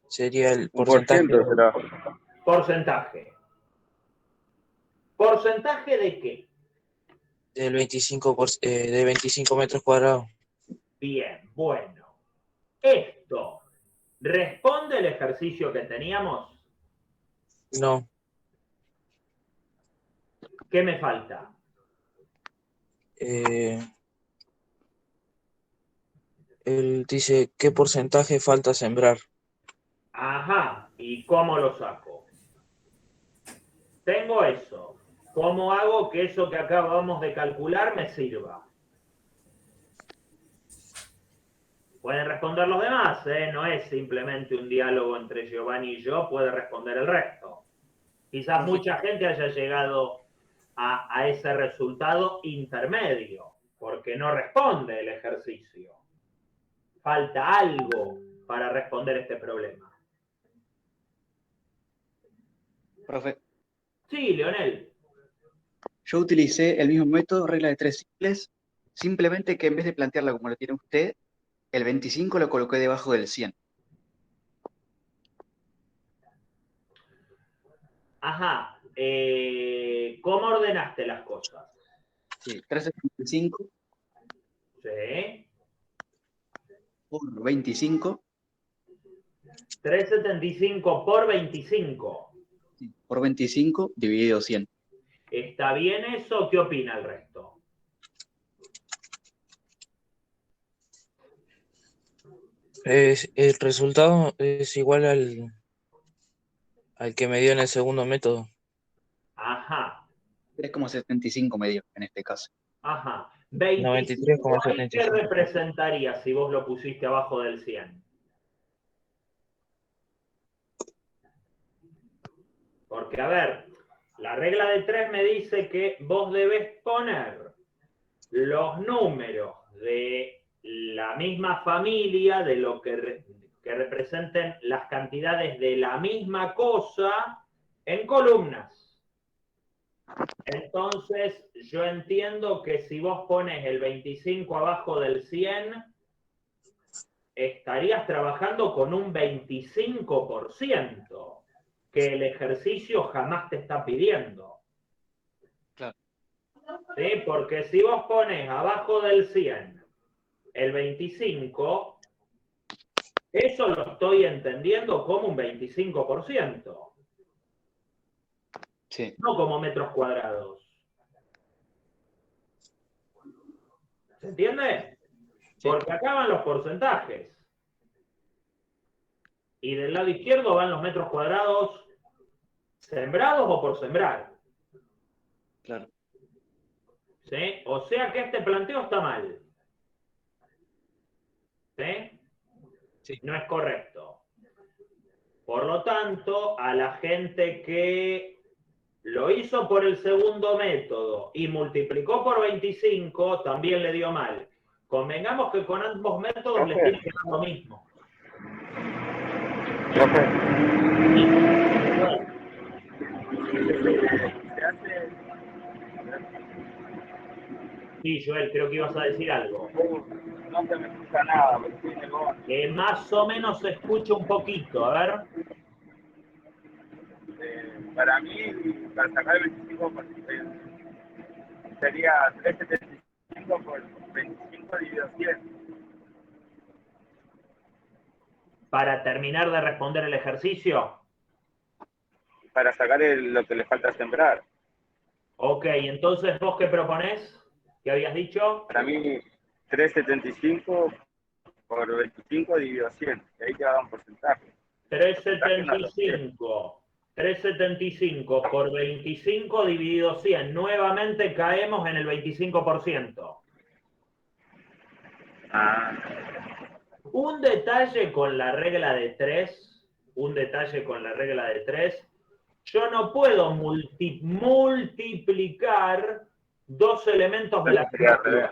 sería el porcentaje. será. Porcentaje. ¿Porcentaje de qué? Del 25 de 25 metros cuadrados. Bien, bueno. Esto, ¿responde el ejercicio que teníamos? No. ¿Qué me falta? Él dice, ¿qué porcentaje falta sembrar? Ajá, ¿y cómo lo saco? tengo eso. ¿Cómo hago que eso que acabamos de calcular me sirva? Pueden responder los demás, ¿eh? No es simplemente un diálogo entre Giovanni y yo, puede responder el resto. Quizás mucha gente haya llegado a ese resultado intermedio, porque no responde el ejercicio. Falta algo para responder este problema. Profe, Sí, Leonel. yo utilicé el mismo método, regla de 3 simples, simplemente que en vez de plantearla como lo tiene usted, el 25 lo coloqué debajo del 100. Ajá. ¿Cómo ordenaste las cosas? Sí, 375 Sí. por 25. 375 por 25. Sí, por 25 dividido 100. ¿Está bien eso? ¿Qué opina el resto? El resultado es igual al que me dio en el segundo método. Ajá. 3,75 me dio en este caso. Ajá. 25 ahí, ¿qué 93,75. representaría si vos lo pusiste abajo del 100? Porque, a ver, la regla de 3 me dice que vos debés poner los números de la misma familia, de lo que representen las cantidades de la misma cosa, en columnas. Entonces, yo entiendo que si vos pones el 25 abajo del 100, estarías trabajando con un 25%, que el ejercicio jamás te está pidiendo. Claro. ¿Sí? Porque si vos pones abajo del 100 el 25, eso lo estoy entendiendo como un 25%. Sí. No como metros cuadrados. ¿Se entiende? Sí. Porque acá van los porcentajes. Y del lado izquierdo van los metros cuadrados sembrados o por sembrar. Claro. ¿Sí? O sea que este planteo está mal. ¿Sí? Sí. No es correcto. Por lo tanto, a la gente que lo hizo por el segundo método y multiplicó por 25, también le dio mal. Convengamos que con ambos métodos les tiene que dar lo mismo. Sí, Joel, creo que ibas a decir algo. No se me escucha nada, Más o menos se escucha un poquito, a ver. para mí, para sacar el 25 sería 375 por 25 dividido 100. Para terminar de responder el ejercicio. Para sacar lo que le falta sembrar. Ok, entonces, ¿vos qué proponés? ¿Qué habías dicho? Para mí, 375 por 25 dividido 100. Y ahí te va a dar un porcentaje. 375 por 25 dividido 100. Nuevamente caemos en el 25%. Un detalle con la regla de 3. Yo no puedo multiplicar dos elementos de la ecuación.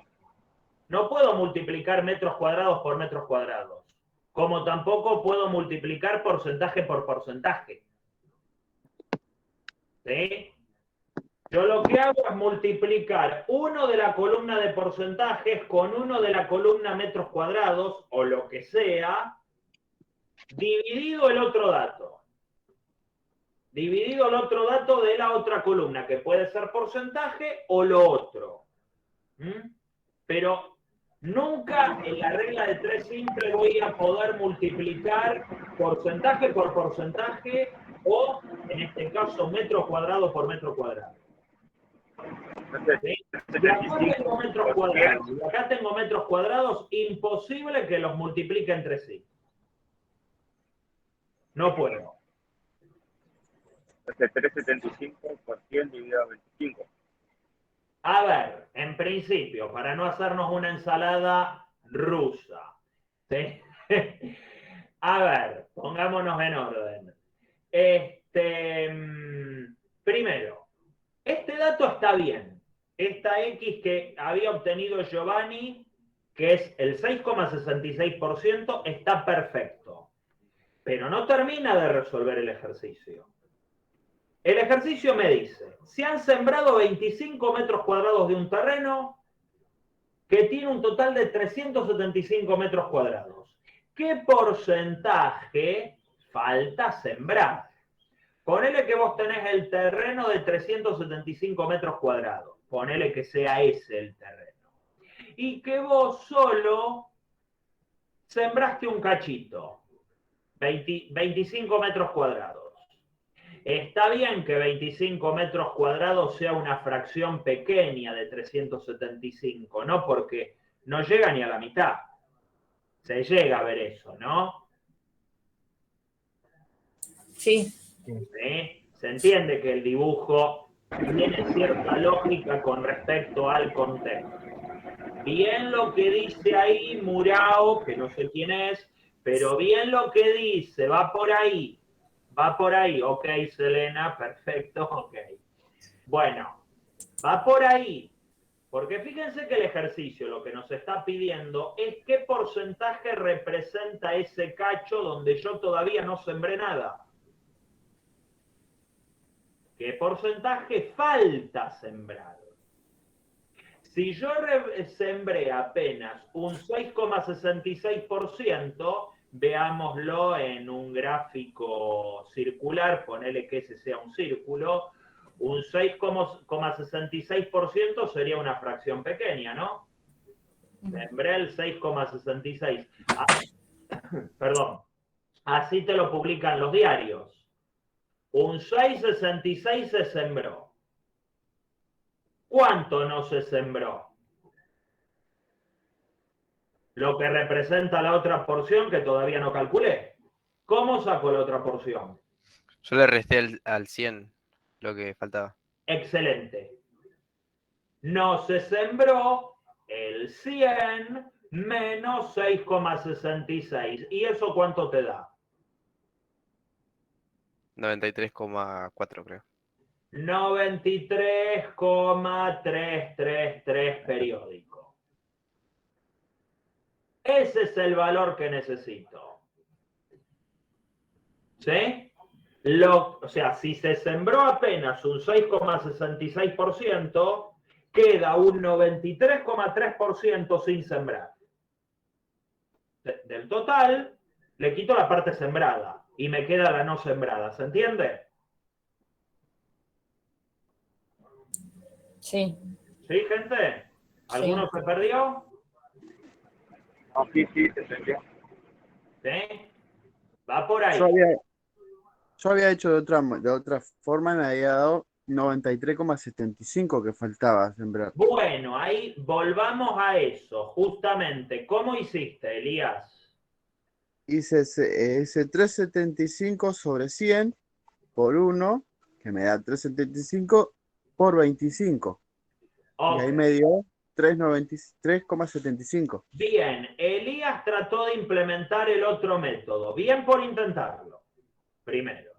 No puedo multiplicar metros cuadrados por metros cuadrados. Como tampoco puedo multiplicar porcentaje por porcentaje. ¿Sí? Yo lo que hago es multiplicar uno de la columna de porcentajes con uno de la columna metros cuadrados, o lo que sea, dividido el otro dato. Dividido el otro dato de la otra columna, que puede ser porcentaje o lo otro. Pero nunca en la regla de 3 simple voy a poder multiplicar porcentaje por porcentaje o, en este caso, metro cuadrado por metro cuadrado. ¿Sí? Y acá tengo metros cuadrados. Y acá tengo metros cuadrados, imposible que los multiplique entre sí. No puedo. Entonces 375 por 100 dividido a 25. A ver, en principio, para no hacernos una ensalada rusa, ¿sí? A ver, pongámonos en orden. Primero, este dato está bien. Esta X que había obtenido Giovanni, que es el 6,66%, está perfecto. Pero no termina de resolver el ejercicio. El ejercicio me dice, se han sembrado 25 metros cuadrados de un terreno que tiene un total de 375 metros cuadrados. ¿Qué porcentaje falta sembrar? Ponele que vos tenés el terreno de 375 metros cuadrados. Ponele que sea ese el terreno. Y que vos solo sembraste un cachito. 25 metros cuadrados. Está bien que 25 metros cuadrados sea una fracción pequeña de 375, ¿no? Porque no llega ni a la mitad. Se llega a ver eso, ¿no? Sí. ¿Sí? Se entiende que el dibujo tiene cierta lógica con respecto al contexto. Bien lo que dice ahí Murao, que no sé quién es, pero bien lo que dice, va por ahí. Va por ahí, ok, Selena, perfecto, ok. Bueno, va por ahí, porque fíjense que el ejercicio lo que nos está pidiendo es qué porcentaje representa ese cacho donde yo todavía no sembré nada. ¿Qué porcentaje falta sembrar? Si yo sembré apenas un 6,66%, veámoslo en un gráfico circular, ponele que ese sea un círculo, un 6,66% sería una fracción pequeña, ¿no? Sembré el 6,66. Perdón. Así te lo publican los diarios. Un 6,66 se sembró. ¿Cuánto no se sembró? Lo que representa la otra porción que todavía no calculé. ¿Cómo saco la otra porción? Yo le resté al 100 lo que faltaba. Excelente. No se sembró el 100 menos 6,66. ¿Y eso cuánto te da? 93,4 creo. 93,333 periódico. Ese es el valor que necesito. ¿Sí? O sea, si se sembró apenas un 6,66%, queda un 93,3% sin sembrar. Del total, le quito la parte sembrada y me queda la no sembrada. ¿Se entiende? Sí. ¿Sí, gente? ¿Alguno se perdió? No, sí, se entendió. ¿Sí? Va por ahí. Yo había hecho de otra forma y me había dado 93,75 que faltaba sembrar. Bueno, ahí volvamos a eso, justamente. ¿Cómo hiciste, Elías? Hice ese 375 sobre 100 por 1, que me da 375 por 25. Okay. Y ahí me dio 3,75. Bien, Elías trató de implementar el otro método. Bien por intentarlo. Primero,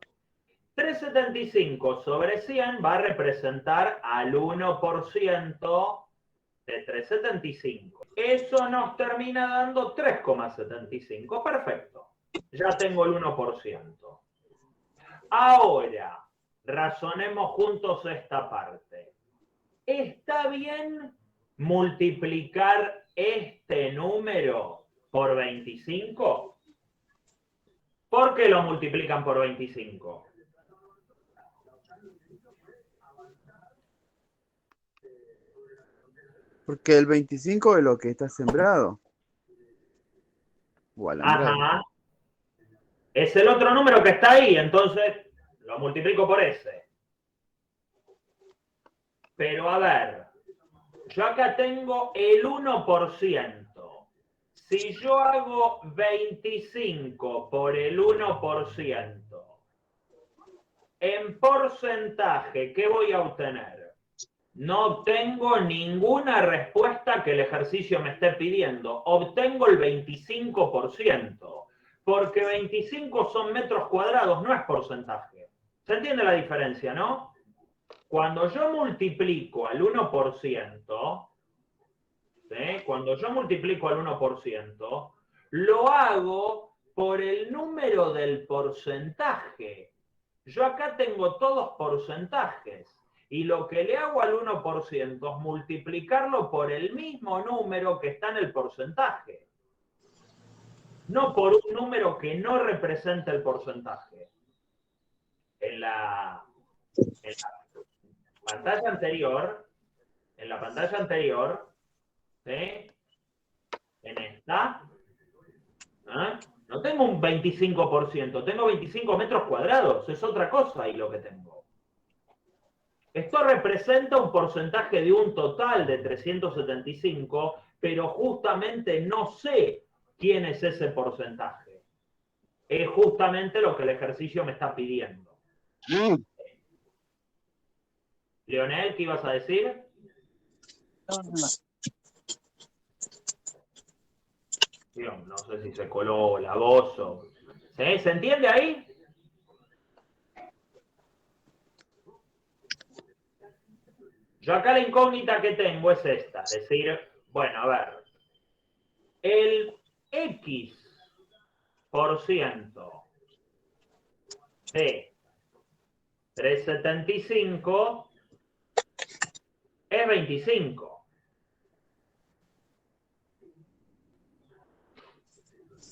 375 sobre 100 va a representar al 1% de 375. Eso nos termina dando 3,75. Perfecto. Ya tengo el 1%. Ahora, razonemos juntos esta parte. ¿Está bien multiplicar este número por 25? ¿Por qué lo multiplican por 25? Porque el 25 es lo que está sembrado. O alambrado. Ajá. Es el otro número que está ahí, entonces lo multiplico por ese. Pero a ver, yo acá tengo el 1%. Si yo hago 25 por el 1%, en porcentaje, ¿qué voy a obtener? No obtengo ninguna respuesta que el ejercicio me esté pidiendo. Obtengo el 25%, porque 25 son metros cuadrados, no es porcentaje. ¿Se entiende la diferencia, no? Cuando yo multiplico al 1%, ¿sí? Cuando yo multiplico al 1%, lo hago por el número del porcentaje. Yo acá tengo todos porcentajes. Y lo que le hago al 1% es multiplicarlo por el mismo número que está en el porcentaje. No por un número que no representa el porcentaje. En la pantalla anterior, ¿sí? En esta, ¿eh? No tengo un 25%, tengo 25 metros cuadrados, es otra cosa ahí lo que tengo. Esto representa un porcentaje de un total de 375, pero justamente no sé quién es ese porcentaje. Es justamente lo que el ejercicio me está pidiendo. Leonel, ¿qué ibas a decir? No sé si se coló la voz o... ¿Sí? ¿Se entiende ahí? Yo acá la incógnita que tengo es esta, es decir, bueno, a ver, el X% de 375 es 25.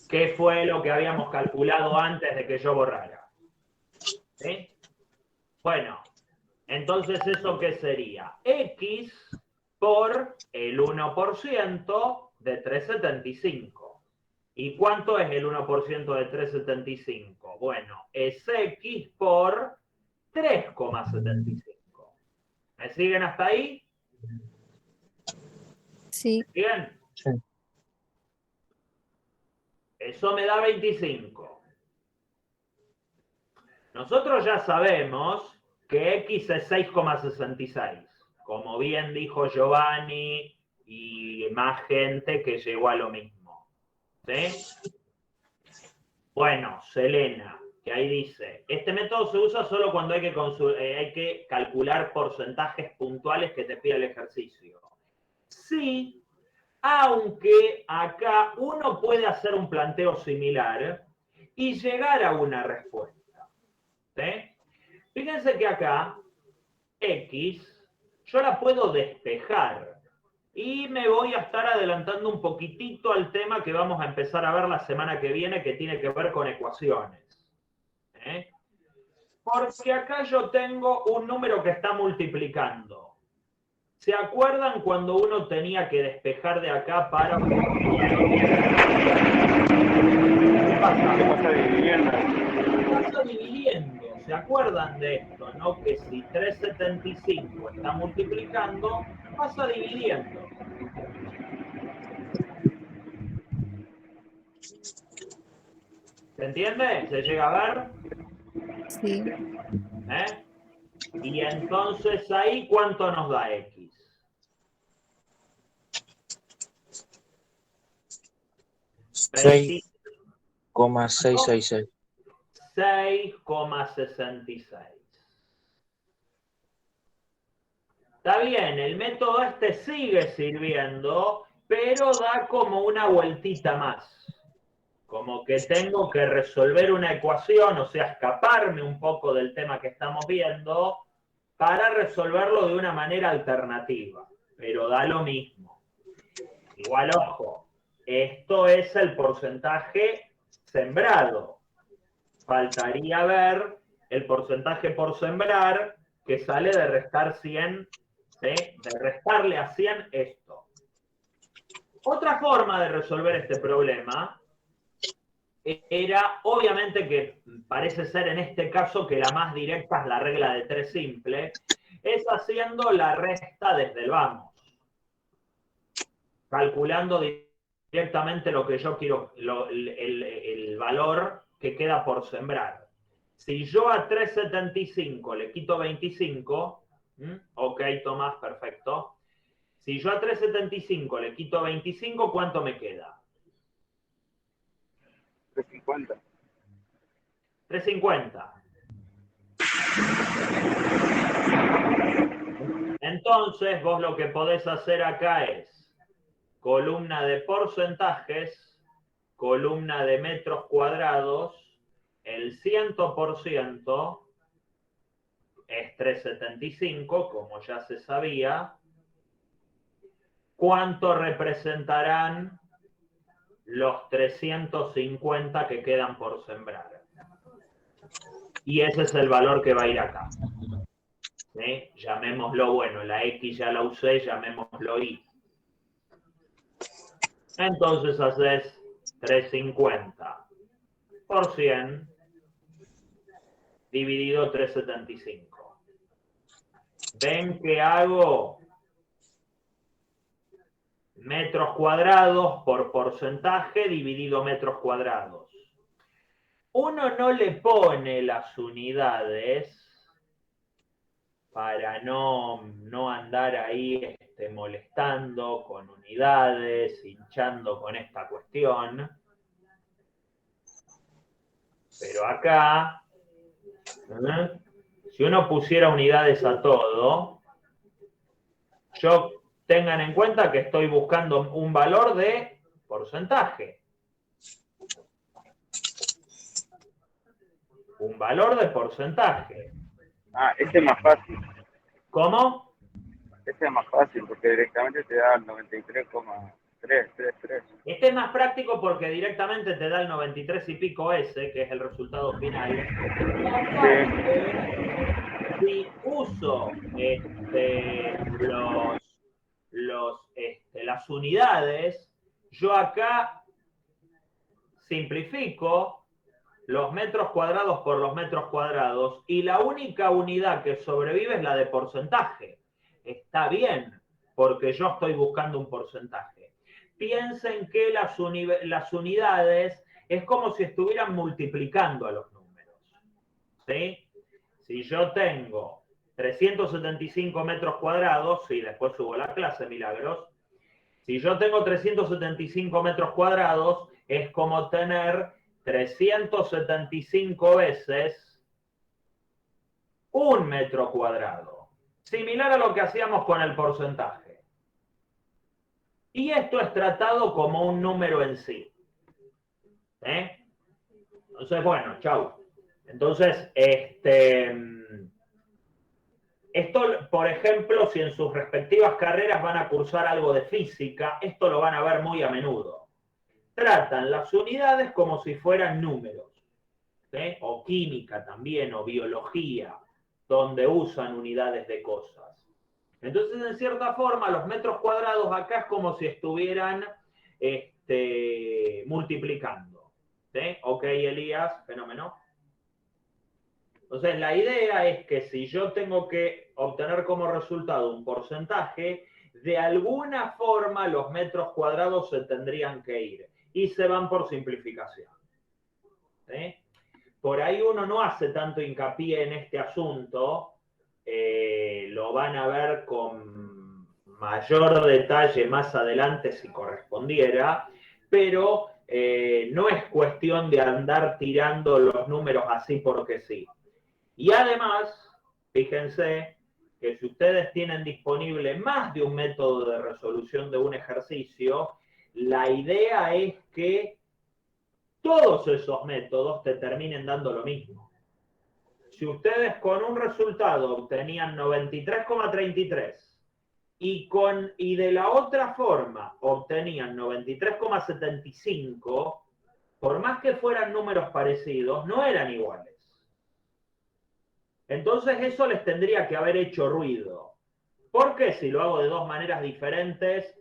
¿Qué fue lo que habíamos calculado antes de que yo borrara? ¿Sí? Bueno, entonces, ¿eso qué sería? X por el 1% de 375. ¿Y cuánto es el 1% de 375? Bueno, es X por 3,75. ¿Me siguen hasta ahí? Sí. ¿Bien? Sí. Eso me da 25. Nosotros ya sabemos que X es 6,66. Como bien dijo Giovanni y más gente que llegó a lo mismo. ¿Sí? Bueno, Selena, que ahí dice, este método se usa solo cuando hay que calcular porcentajes puntuales que te pide el ejercicio. Sí, aunque acá uno puede hacer un planteo similar y llegar a una respuesta. ¿Sí? Fíjense que acá, X, yo la puedo despejar. Y me voy a estar adelantando un poquitito al tema que vamos a empezar a ver la semana que viene, que tiene que ver con ecuaciones. ¿Eh? Porque acá yo tengo un número que está multiplicando. ¿Se acuerdan cuando uno tenía que despejar de acá para... ¿Qué pasa? ¿Qué pasa dividiendo? Pasa dividiendo. ¿Se acuerdan de esto, no? Que si 375 está multiplicando, pasa dividiendo. ¿Se entiende? ¿Se llega a ver? Sí. ¿Eh? Y entonces ahí, ¿cuánto nos da X? $6,666. 6,66. Está bien, el método este sigue sirviendo, pero da como una vueltita más. Como que tengo que resolver una ecuación, o sea, escaparme un poco del tema que estamos viendo para resolverlo de una manera alternativa. Pero da lo mismo. Igual, ojo, esto es el porcentaje sembrado. Faltaría ver el porcentaje por sembrar que sale de restar 100, ¿sí? De restarle a 100 esto. Otra forma de resolver este problema era, obviamente que parece ser en este caso que la más directa es la regla de 3 simple, es haciendo la resta desde el vamos. Calculando directamente lo que yo quiero, el valor que queda por sembrar. Si yo a 3,75 le quito 25, ok, Tomás, perfecto. Si yo a 3,75 le quito 25, ¿cuánto me queda? 350. 350. Entonces, vos lo que podés hacer acá es columna de porcentajes, columna de metros cuadrados, el 100% es 375, como ya se sabía. ¿Cuánto representarán los 350 que quedan por sembrar? Y ese es el valor que va a ir acá. ¿Sí? Llamémoslo, bueno, la X ya la usé, llamémoslo Y. Entonces haces 350 por 100 dividido 375. ¿Ven que hago metros cuadrados por porcentaje dividido metros cuadrados? Uno no le pone las unidades para no andar ahí molestando con unidades, hinchando con esta cuestión. Pero acá, si uno pusiera unidades a todo, tengan en cuenta que estoy buscando un valor de porcentaje. Un valor de porcentaje. Ah, ese es más fácil. ¿Cómo? Ese es más fácil porque directamente te da 93,333. Este es más práctico porque directamente te da el 93 y pico S, que es el resultado final. Si uso las unidades, yo acá simplifico los metros cuadrados por los metros cuadrados y la única unidad que sobrevive es la de porcentaje. Está bien, porque yo estoy buscando un porcentaje. Piensen que las unidades es como si estuvieran multiplicando a los números. ¿Sí? Si yo tengo 375 metros cuadrados, y después subo la clase, milagros. Si yo tengo 375 metros cuadrados, es como tener 375 veces un metro cuadrado. Similar a lo que hacíamos con el porcentaje. Y esto es tratado como un número en sí. Entonces, bueno, chau. Entonces, esto, por ejemplo, si en sus respectivas carreras van a cursar algo de física, esto lo van a ver muy a menudo. Tratan las unidades como si fueran números, ¿sí? O química también, o biología, donde usan unidades de cosas. Entonces, en cierta forma, los metros cuadrados acá es como si estuvieran multiplicando. ¿Sí? Ok, Elías, fenómeno. Entonces, la idea es que si yo tengo que obtener como resultado un porcentaje, de alguna forma los metros cuadrados se tendrían que ir. Y se van por simplificación. ¿Sí? Por ahí uno no hace tanto hincapié en este asunto. Lo van a ver con mayor detalle más adelante si correspondiera, pero no es cuestión de andar tirando los números así porque sí. Y además, fíjense que si ustedes tienen disponible más de un método de resolución de un ejercicio, la idea es que todos esos métodos te terminen dando lo mismo. Si ustedes con un resultado obtenían 93,33 y de la otra forma obtenían 93,75, por más que fueran números parecidos, no eran iguales. Entonces eso les tendría que haber hecho ruido. Porque si lo hago de dos maneras diferentes,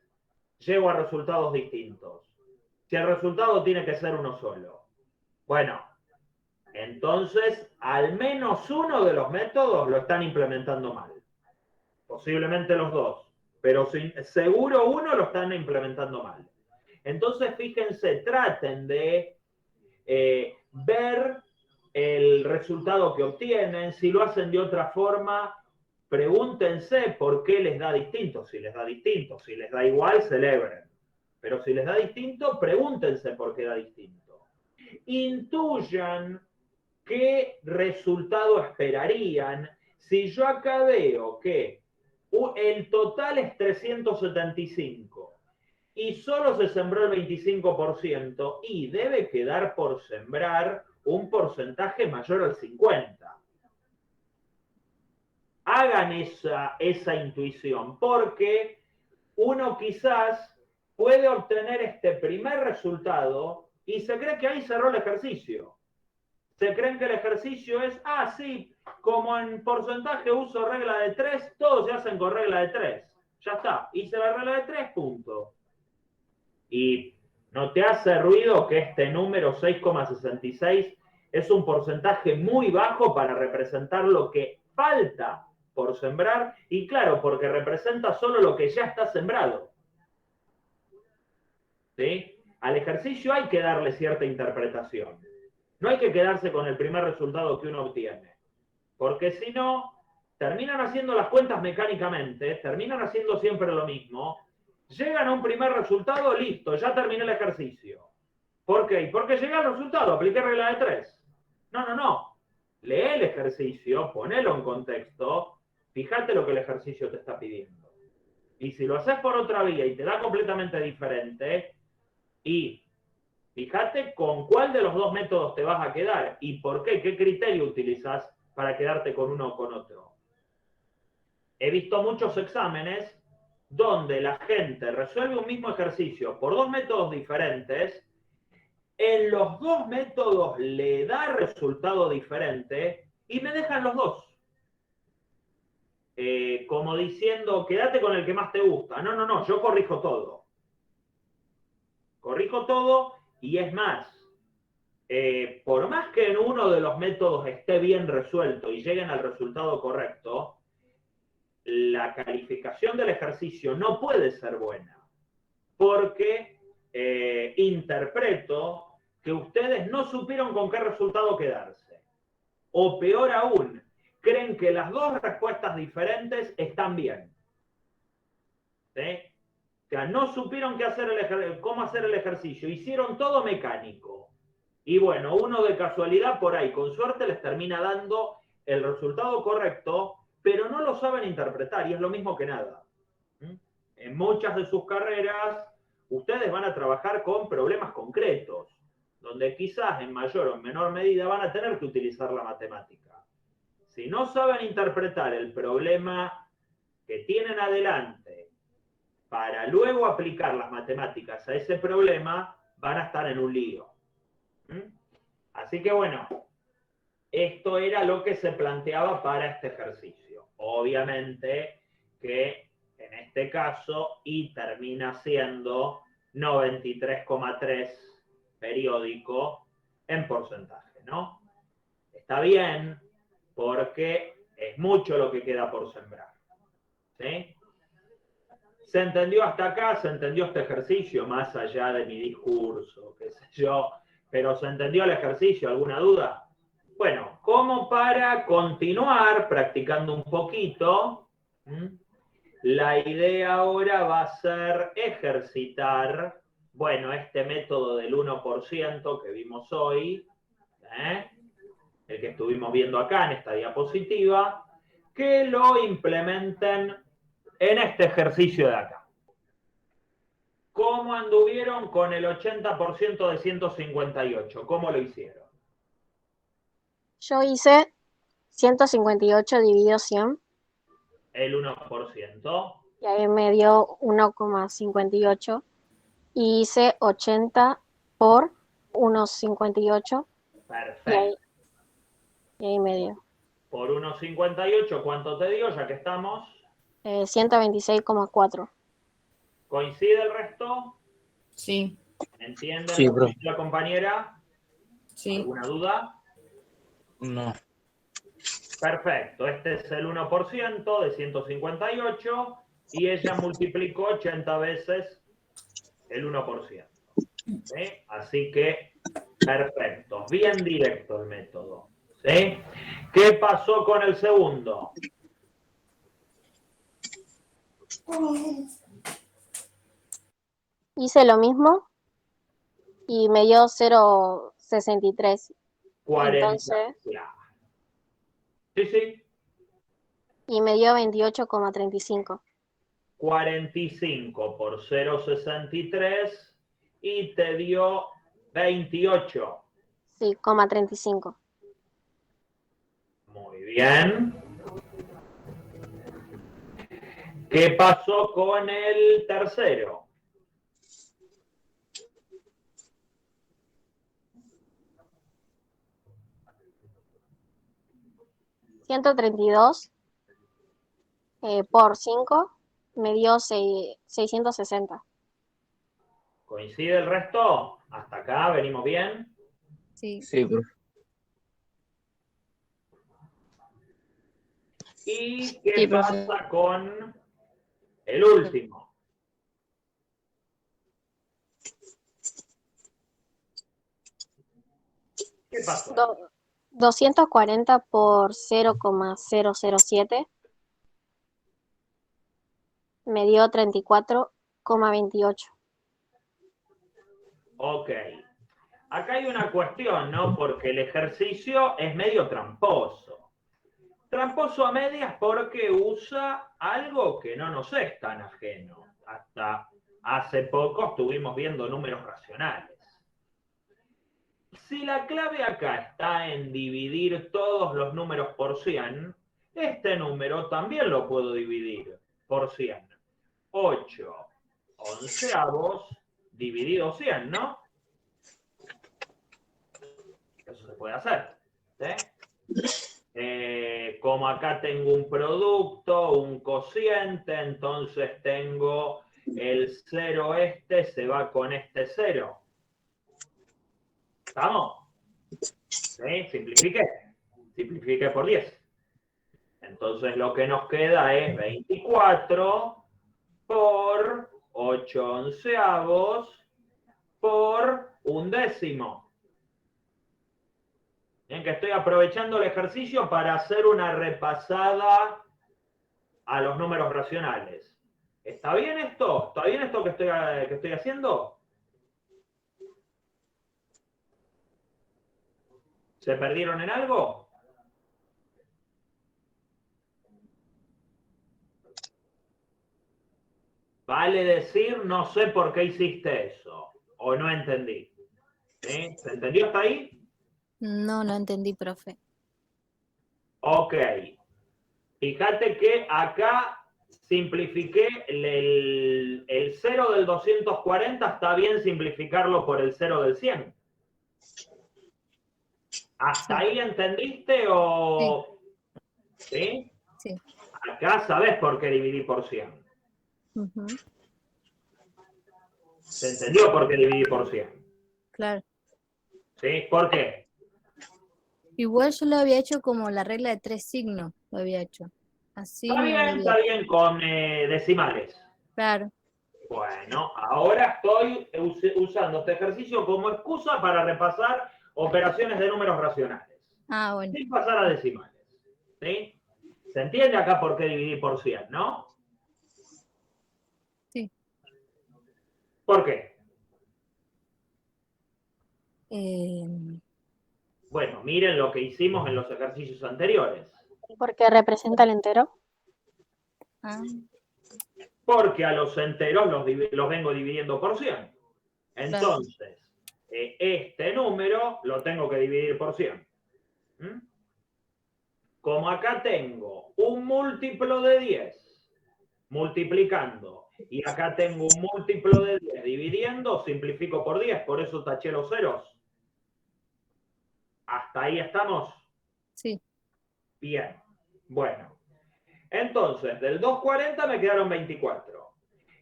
llego a resultados distintos. Si el resultado tiene que ser uno solo. Bueno, entonces al menos uno de los métodos lo están implementando mal. Posiblemente los dos, pero seguro uno lo están implementando mal. Entonces fíjense, traten de ver el resultado que obtienen. Si lo hacen de otra forma, pregúntense por qué les da distinto. Si les da distinto, si les da igual, celebren. Pero si les da distinto, pregúntense por qué da distinto. Intuyan qué resultado esperarían si yo acá veo que el total es 375 y solo se sembró el 25% y debe quedar por sembrar un porcentaje mayor al 50%. Hagan esa intuición, porque uno quizás puede obtener este primer resultado y se cree que ahí cerró el ejercicio. Se creen que el ejercicio es, sí, como en porcentaje uso regla de 3, todos se hacen con regla de 3. Ya está, hice la regla de 3, punto. Y ¿no te hace ruido que este número 6,66 es un porcentaje muy bajo para representar lo que falta por sembrar? Y claro, porque representa solo lo que ya está sembrado. ¿Sí? Al ejercicio hay que darle cierta interpretación. No hay que quedarse con el primer resultado que uno obtiene. Porque si no, terminan haciendo las cuentas mecánicamente, terminan haciendo siempre lo mismo, llegan a un primer resultado, listo, ya terminé el ejercicio. ¿Por qué? Porque llegué al resultado, apliqué regla de 3. No. Lee el ejercicio, ponelo en contexto, fíjate lo que el ejercicio te está pidiendo. Y si lo haces por otra vía y te da completamente diferente, y fíjate con cuál de los dos métodos te vas a quedar y por qué criterio utilizas para quedarte con uno o con otro. He visto muchos exámenes donde la gente resuelve un mismo ejercicio por dos métodos diferentes. En los dos métodos le da resultado diferente y me dejan los dos. Como diciendo, quédate con el que más te gusta. No, yo corrijo todo. Corrijo todo y es más, por más que en uno de los métodos esté bien resuelto y lleguen al resultado correcto, la calificación del ejercicio no puede ser buena, porque interpreto que ustedes no supieron con qué resultado quedarse. O peor aún, creen que las dos respuestas diferentes están bien. ¿Sí? O sea, no supieron cómo hacer el ejercicio, hicieron todo mecánico. Y bueno, uno de casualidad por ahí, con suerte, les termina dando el resultado correcto, pero no lo saben interpretar, y es lo mismo que nada. En muchas de sus carreras, ustedes van a trabajar con problemas concretos, donde quizás en mayor o en menor medida van a tener que utilizar la matemática. Si no saben interpretar el problema que tienen adelante para luego aplicar las matemáticas a ese problema, van a estar en un lío. Así que bueno, esto era lo que se planteaba para este ejercicio. Obviamente que en este caso I termina siendo 93,3 periódico en porcentaje, ¿no? Está bien porque es mucho lo que queda por sembrar. ¿Sí? ¿Se entendió hasta acá? ¿Se entendió este ejercicio? Más allá de mi discurso, qué sé yo. ¿Pero se entendió el ejercicio? ¿Alguna duda? Bueno, como para continuar practicando un poquito, la idea ahora va a ser ejercitar, bueno, este método del 1% que vimos hoy, el que estuvimos viendo acá en esta diapositiva, que lo implementen en este ejercicio de acá. ¿Cómo anduvieron con el 80% de 158? ¿Cómo lo hicieron? Yo hice 158 dividido 100. El 1%. Y ahí me dio 1,58. Y hice 80 por 1,58. Perfecto. Y ahí me dio. Por 1,58, ¿cuánto te dio ya que estamos? 126,4. ¿Coincide el resto? Sí. ¿Entienden Sí, lo que bro. dice la compañera? Sí. ¿Alguna duda? No. Perfecto. Este es el 1% de 158 y ella multiplicó 80 veces el 1%. ¿Sí? Así que Perfecto, bien directo el método. ¿Sí? ¿Qué pasó con el segundo? Hice lo mismo y me dio 0,63. 40. Entonces, Sí, sí. y me dio 28,35. 45 por 0,63 y te dio 28. Sí, 0,35. Muy bien. ¿Qué pasó con el tercero? $132 por 5 me dio 660. ¿Coincide el resto? ¿Hasta acá venimos bien? Sí. Sí, profe. ¿Y qué Sí, profe. pasa con el último? ¿Qué pasó? 240 por 0,007 me dio 34,28. Ok. Acá hay una cuestión, ¿no? Porque el ejercicio es medio tramposo. Tramposo a medias porque usa algo que no nos es tan ajeno. Hasta hace poco estuvimos viendo números racionales. Si la clave acá está en dividir todos los números por 100, este número también lo puedo dividir por 100. 8 onceavos dividido 100, ¿no? Eso se puede hacer. ¿Sí? Como acá tengo un producto, un cociente, entonces tengo el 0 este, se va con este 0. ¿Estamos? ¿Sí? Simplifiqué por 10. Entonces lo que nos queda es 24 por 8 onceavos por 1/10. Bien, que estoy aprovechando el ejercicio para hacer una repasada a los números racionales. ¿Está bien esto? ¿Está bien esto que estoy haciendo? ¿Se perdieron en algo? Vale decir, no sé por qué hiciste eso, o no entendí. ¿Sí? ¿Se entendió hasta ahí? No, no entendí, profe. Ok. Fíjate que acá simplifiqué el 0 del 240, está bien simplificarlo por el 0 del 100. ¿Hasta ahí entendiste o...? ¿Sí? Sí. Acá sabés por qué dividí por 100. Ujú. ¿Se entendió por qué dividí por 100? Claro. ¿Sí? ¿Por qué? Igual yo lo había hecho como la regla de 3 signos, lo había hecho. Así no lo había Está bien con decimales. Claro. Bueno, ahora estoy usando este ejercicio como excusa para repasar operaciones de números racionales. Ah, bueno. Sin pasar a decimales. ¿Sí? ¿Se entiende acá por qué dividí por 100, no? Sí. ¿Por qué? Bueno, miren lo que hicimos en los ejercicios anteriores. ¿Por qué representa el entero? Porque a los enteros los vengo dividiendo por 100. Entonces, este número lo tengo que dividir por 100. ¿Mm? Como acá tengo un múltiplo de 10 multiplicando y acá tengo un múltiplo de 10 dividiendo, simplifico por 10, por eso taché los ceros. ¿Hasta ahí estamos? Sí. Bien. Bueno. Entonces, del 240 me quedaron 24.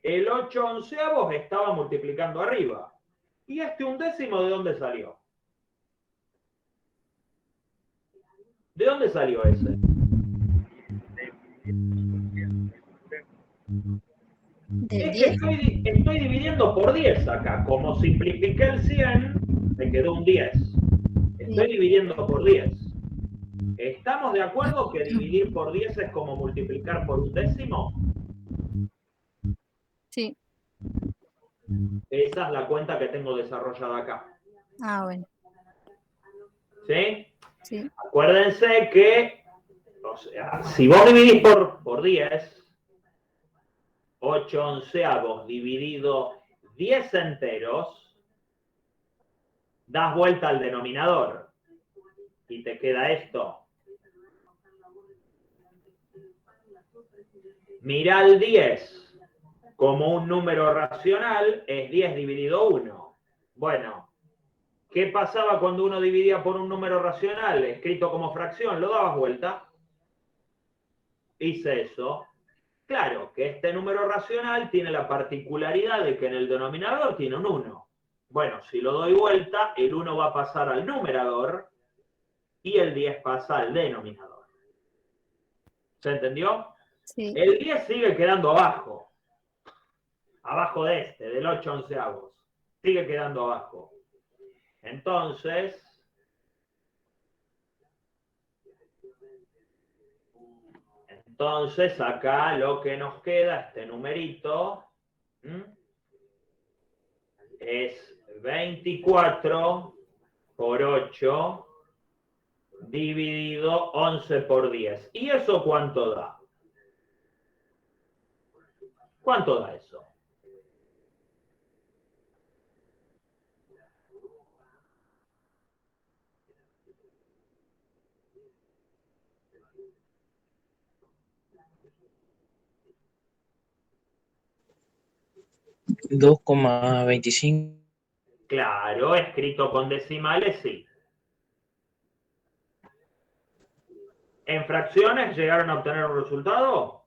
El 8 onceavos estaba multiplicando arriba. ¿Y este 1/10 de dónde salió? ¿De dónde salió ese? Es que estoy dividiendo por 10 acá. Como simplifiqué el 100, me quedó un 10. Estoy dividiendo por 10. ¿Estamos de acuerdo que dividir por 10 es como multiplicar por un décimo? Sí. Esa es la cuenta que tengo desarrollada acá. Ah, bueno. ¿Sí? Sí. Acuérdense que, o sea, si vos dividís por 10, 8 onceavos dividido 10 enteros, das vuelta al denominador y te queda esto. Mirá el 10 como un número racional, es 10 dividido 1. Bueno, ¿qué pasaba cuando uno dividía por un número racional escrito como fracción? Lo dabas vuelta. Hice eso. Claro que este número racional tiene la particularidad de que en el denominador tiene un 1. Bueno, si lo doy vuelta, el 1 va a pasar al numerador y el 10 pasa al denominador. ¿Se entendió? Sí. El 10 sigue quedando abajo. Abajo de este, del 8 onceavos. Sigue quedando abajo. Entonces, acá lo que nos queda, este numerito, es 24 por 8 dividido 11 por 10. ¿Y eso cuánto da? ¿Cuánto da eso? $2,25. Claro, escrito con decimales, sí. ¿En fracciones llegaron a obtener un resultado?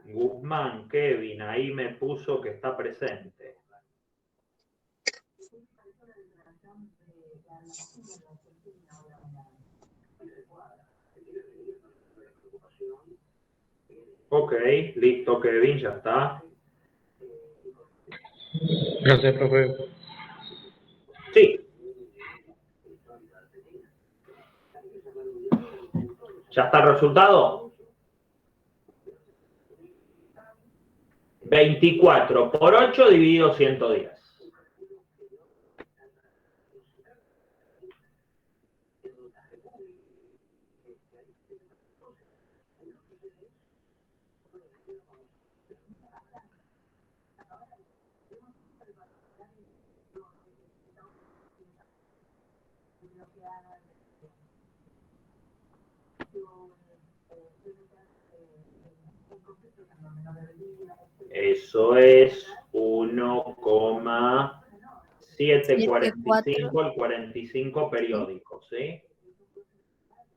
Guzmán, Kevin, ahí me puso que está presente. Ok, listo, Kevin, ya está. Gracias, profe. Sí. ¿Ya está el resultado? 24 por 8 dividido 110. Eso es 1,745 al 45 periódico, ¿sí?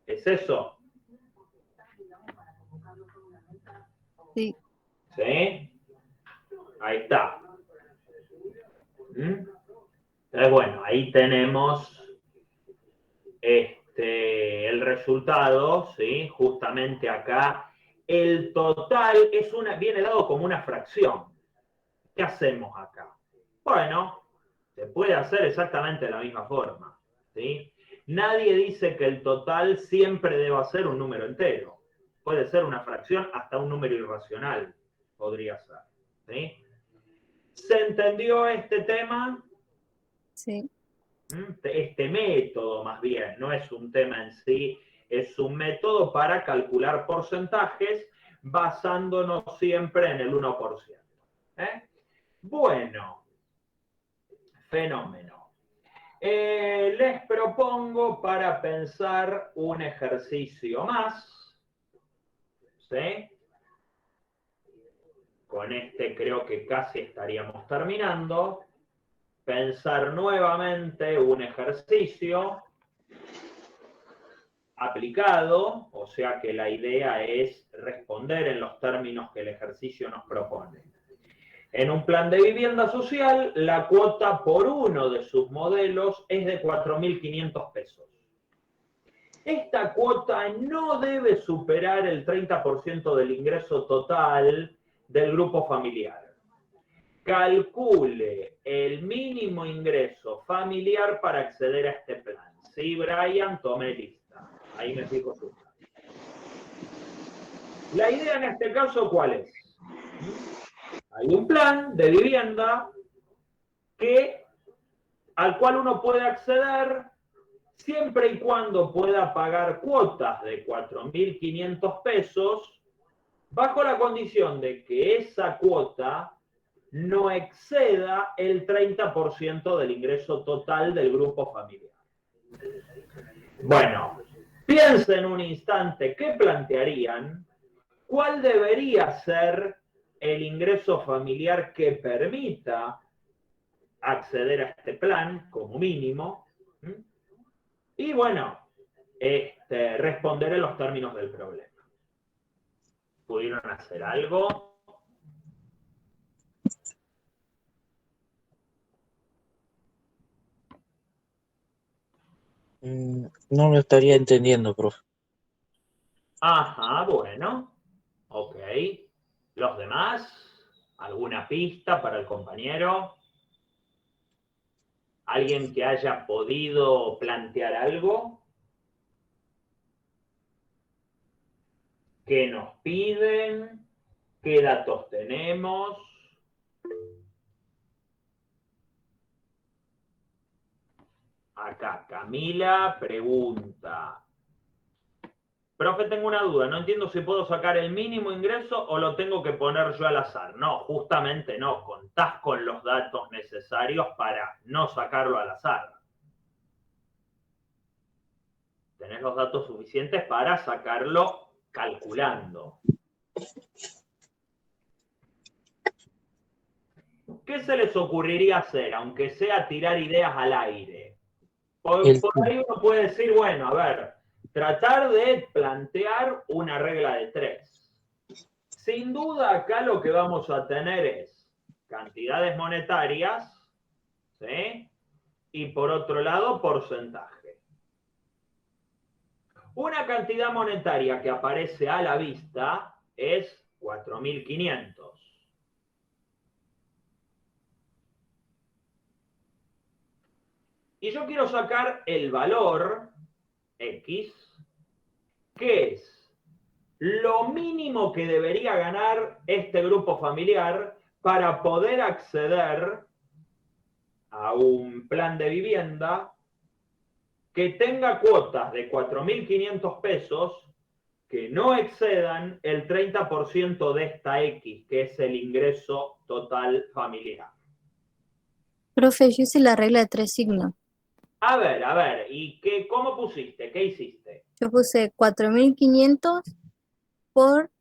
¿Es eso? Sí. ¿Sí? Ahí está. Entonces, bueno, ahí tenemos el resultado, ¿sí? Justamente acá. El total viene dado como una fracción. ¿Qué hacemos acá? Bueno, se puede hacer exactamente de la misma forma, ¿sí? Nadie dice que el total siempre deba ser un número entero. Puede ser una fracción hasta un número irracional. Podría ser, ¿sí? ¿Se entendió este tema? Sí. Este método, más bien, no es un tema en sí, es un método para calcular porcentajes basándonos siempre en el 1%. Bueno, fenómeno. Les propongo para pensar un ejercicio más, ¿sí? Con este creo que casi estaríamos terminando. Pensar nuevamente un ejercicio aplicado, o sea que la idea es responder en los términos que el ejercicio nos propone. En un plan de vivienda social, la cuota por uno de sus modelos es de 4.500 pesos. Esta cuota no debe superar el 30% del ingreso total del grupo familiar. calcule el mínimo ingreso familiar para acceder a este plan. Sí, Brian, tome lista. Ahí me fijo su plan. La idea en este caso, ¿cuál es? Hay un plan de vivienda al cual uno puede acceder siempre y cuando pueda pagar cuotas de 4.500 pesos, bajo la condición de que esa cuota no exceda el 30% del ingreso total del grupo familiar. Bueno, piensen un instante qué plantearían, cuál debería ser el ingreso familiar que permita acceder a este plan como mínimo. Y bueno, responder en los términos del problema. ¿Pudieron hacer algo? No lo estaría entendiendo, profe. Ajá, bueno. Ok. ¿Los demás? ¿Alguna pista para el compañero? ¿Alguien que haya podido plantear algo? ¿Qué nos piden? ¿Qué datos tenemos? Acá Camila pregunta. Profe, tengo una duda. No entiendo si puedo sacar el mínimo ingreso o lo tengo que poner yo al azar. No, justamente no. Contás con los datos necesarios para no sacarlo al azar. Tenés los datos suficientes para sacarlo calculando. ¿Qué se les ocurriría hacer, aunque sea tirar ideas al aire? Por ahí uno puede decir, bueno, a ver, tratar de plantear una regla de 3. Sin duda acá lo que vamos a tener es cantidades monetarias, ¿sí? Y por otro lado, porcentaje. Una cantidad monetaria que aparece a la vista es 4.500. Y yo quiero sacar el valor X, que es lo mínimo que debería ganar este grupo familiar para poder acceder a un plan de vivienda que tenga cuotas de 4.500 pesos que no excedan el 30% de esta X, que es el ingreso total familiar. Profe, yo hice la regla de 3 signos. A ver, ¿y cómo pusiste? ¿Qué hiciste? Yo puse 4.500 por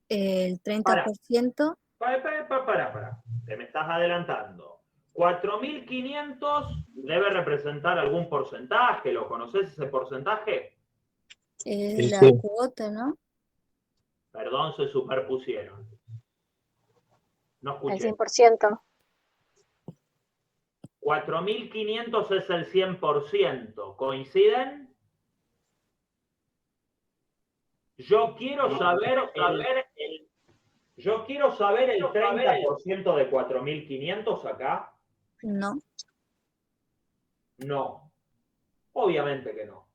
el 30%. Para. Te me estás adelantando. 4.500 debe representar algún porcentaje. ¿Lo conoces ese porcentaje? La cuota, ¿no? Perdón, se superpusieron. No escuché. El 100%. 4.500 es el 100%. ¿Coinciden? Yo quiero saber el 30% de 4.500 acá. No. No. Obviamente que no.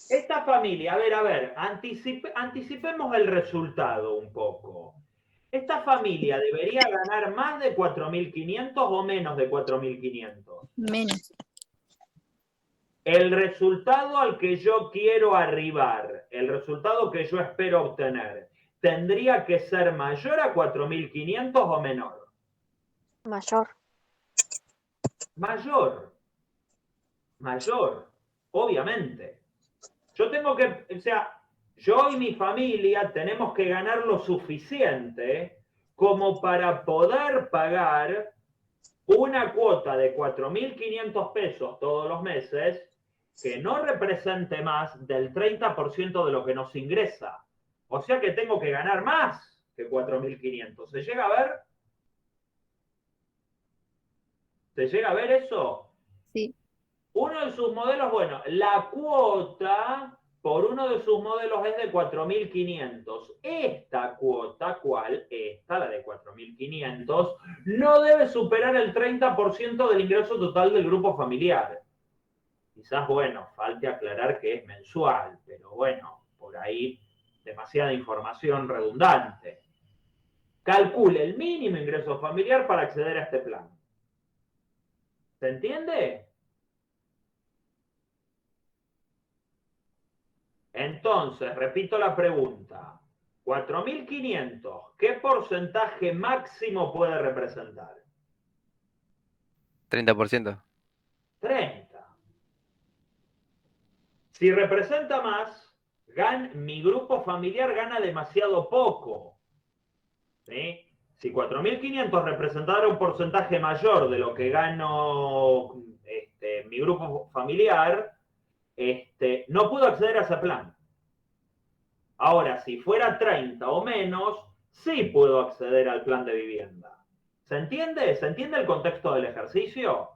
Esta familia, a ver, anticipemos el resultado un poco. ¿Esta familia debería ganar más de 4.500 o menos de 4.500? Menos. El resultado al que yo quiero arribar, el resultado que yo espero obtener, ¿tendría que ser mayor a 4.500 o menor? Mayor. Mayor, obviamente. Yo y mi familia tenemos que ganar lo suficiente como para poder pagar una cuota de 4.500 pesos todos los meses que no represente más del 30% de lo que nos ingresa. O sea que tengo que ganar más que 4.500. ¿Se llega a ver? ¿Se llega a ver eso? Sí. Uno de sus modelos, bueno, la cuota por uno de sus modelos es de 4.500. Esta cuota, ¿cuál? Esta empresa, la de 4.500, no debe superar el 30% del ingreso total del grupo familiar. Quizás, bueno, falte aclarar que es mensual, pero bueno, por ahí demasiada información redundante. Calcule el mínimo ingreso familiar para acceder a este plan. ¿Se entiende? Entonces, repito la pregunta. 4.500, ¿qué porcentaje máximo puede representar? 30%. 30. Si representa más, mi grupo familiar gana demasiado poco. ¿Sí? Si 4.500 representara un porcentaje mayor de lo que gano mi grupo familiar, no puedo acceder a ese plan. Ahora, si fuera 30 o menos, sí puedo acceder al plan de vivienda. ¿Se entiende? ¿Se entiende el contexto del ejercicio?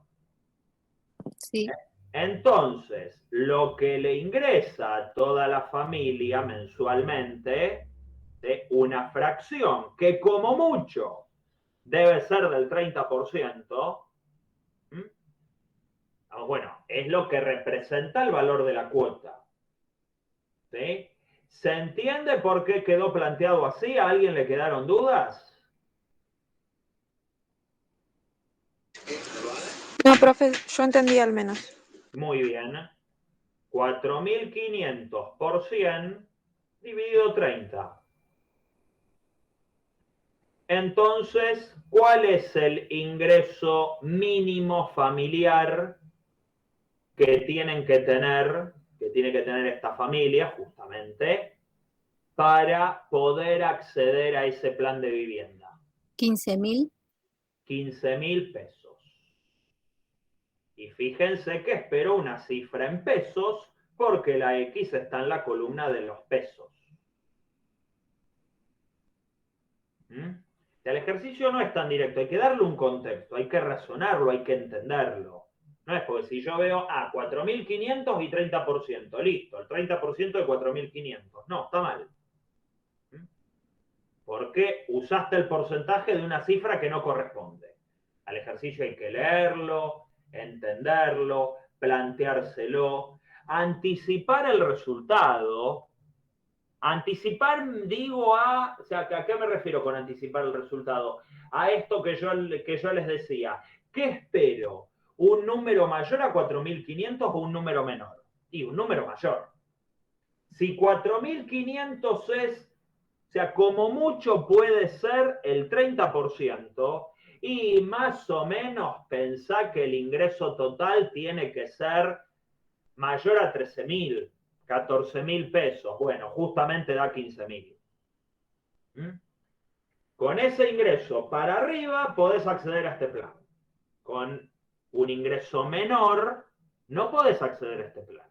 Sí. Entonces, lo que le ingresa a toda la familia mensualmente, una fracción que como mucho debe ser del 30%, bueno, es lo que representa el valor de la cuota. ¿Sí? ¿Se entiende por qué quedó planteado así? ¿A alguien le quedaron dudas? No, profe, yo entendí al menos. Muy bien. 4.500 por 100 dividido 30. Entonces, ¿cuál es el ingreso mínimo familiar que tiene que tener esta familia, justamente, para poder acceder a ese plan de vivienda? 15.000. 15.000 pesos. Y fíjense que espero una cifra en pesos porque la X está en la columna de los pesos. El ejercicio no es tan directo, hay que darle un contexto, hay que razonarlo, hay que entenderlo. No es porque si yo veo 4.500 y 30%, listo, el 30% de 4.500. No, está mal. Porque usaste el porcentaje de una cifra que no corresponde. Al ejercicio hay que leerlo, entenderlo, planteárselo, anticipar el resultado. Anticipar, digo, ¿a qué me refiero con anticipar el resultado? A esto que yo les decía. ¿Qué espero? ¿Un número mayor a 4.500 o un número menor? Y un número mayor. Si 4.500 es, como mucho puede ser el 30%, y más o menos pensá que el ingreso total tiene que ser mayor a 13.000. 14.000 pesos. Bueno, justamente da 15.000. Con ese ingreso para arriba podés acceder a este plan. Con un ingreso menor no podés acceder a este plan.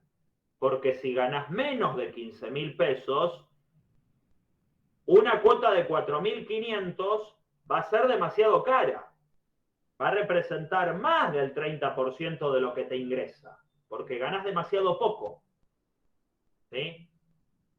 Porque si ganás menos de 15.000 pesos, una cuota de 4.500 va a ser demasiado cara. Va a representar más del 30% de lo que te ingresa. Porque ganás demasiado poco. ¿Sí?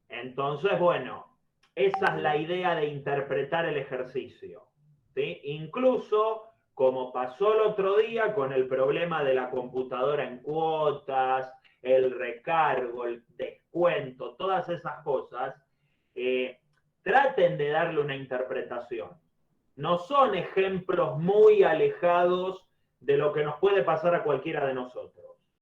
Entonces, bueno, esa es la idea de interpretar el ejercicio. ¿Sí? Incluso, como pasó el otro día con el problema de la computadora en cuotas, el recargo, el descuento, todas esas cosas, traten de darle una interpretación. No son ejemplos muy alejados de lo que nos puede pasar a cualquiera de nosotros.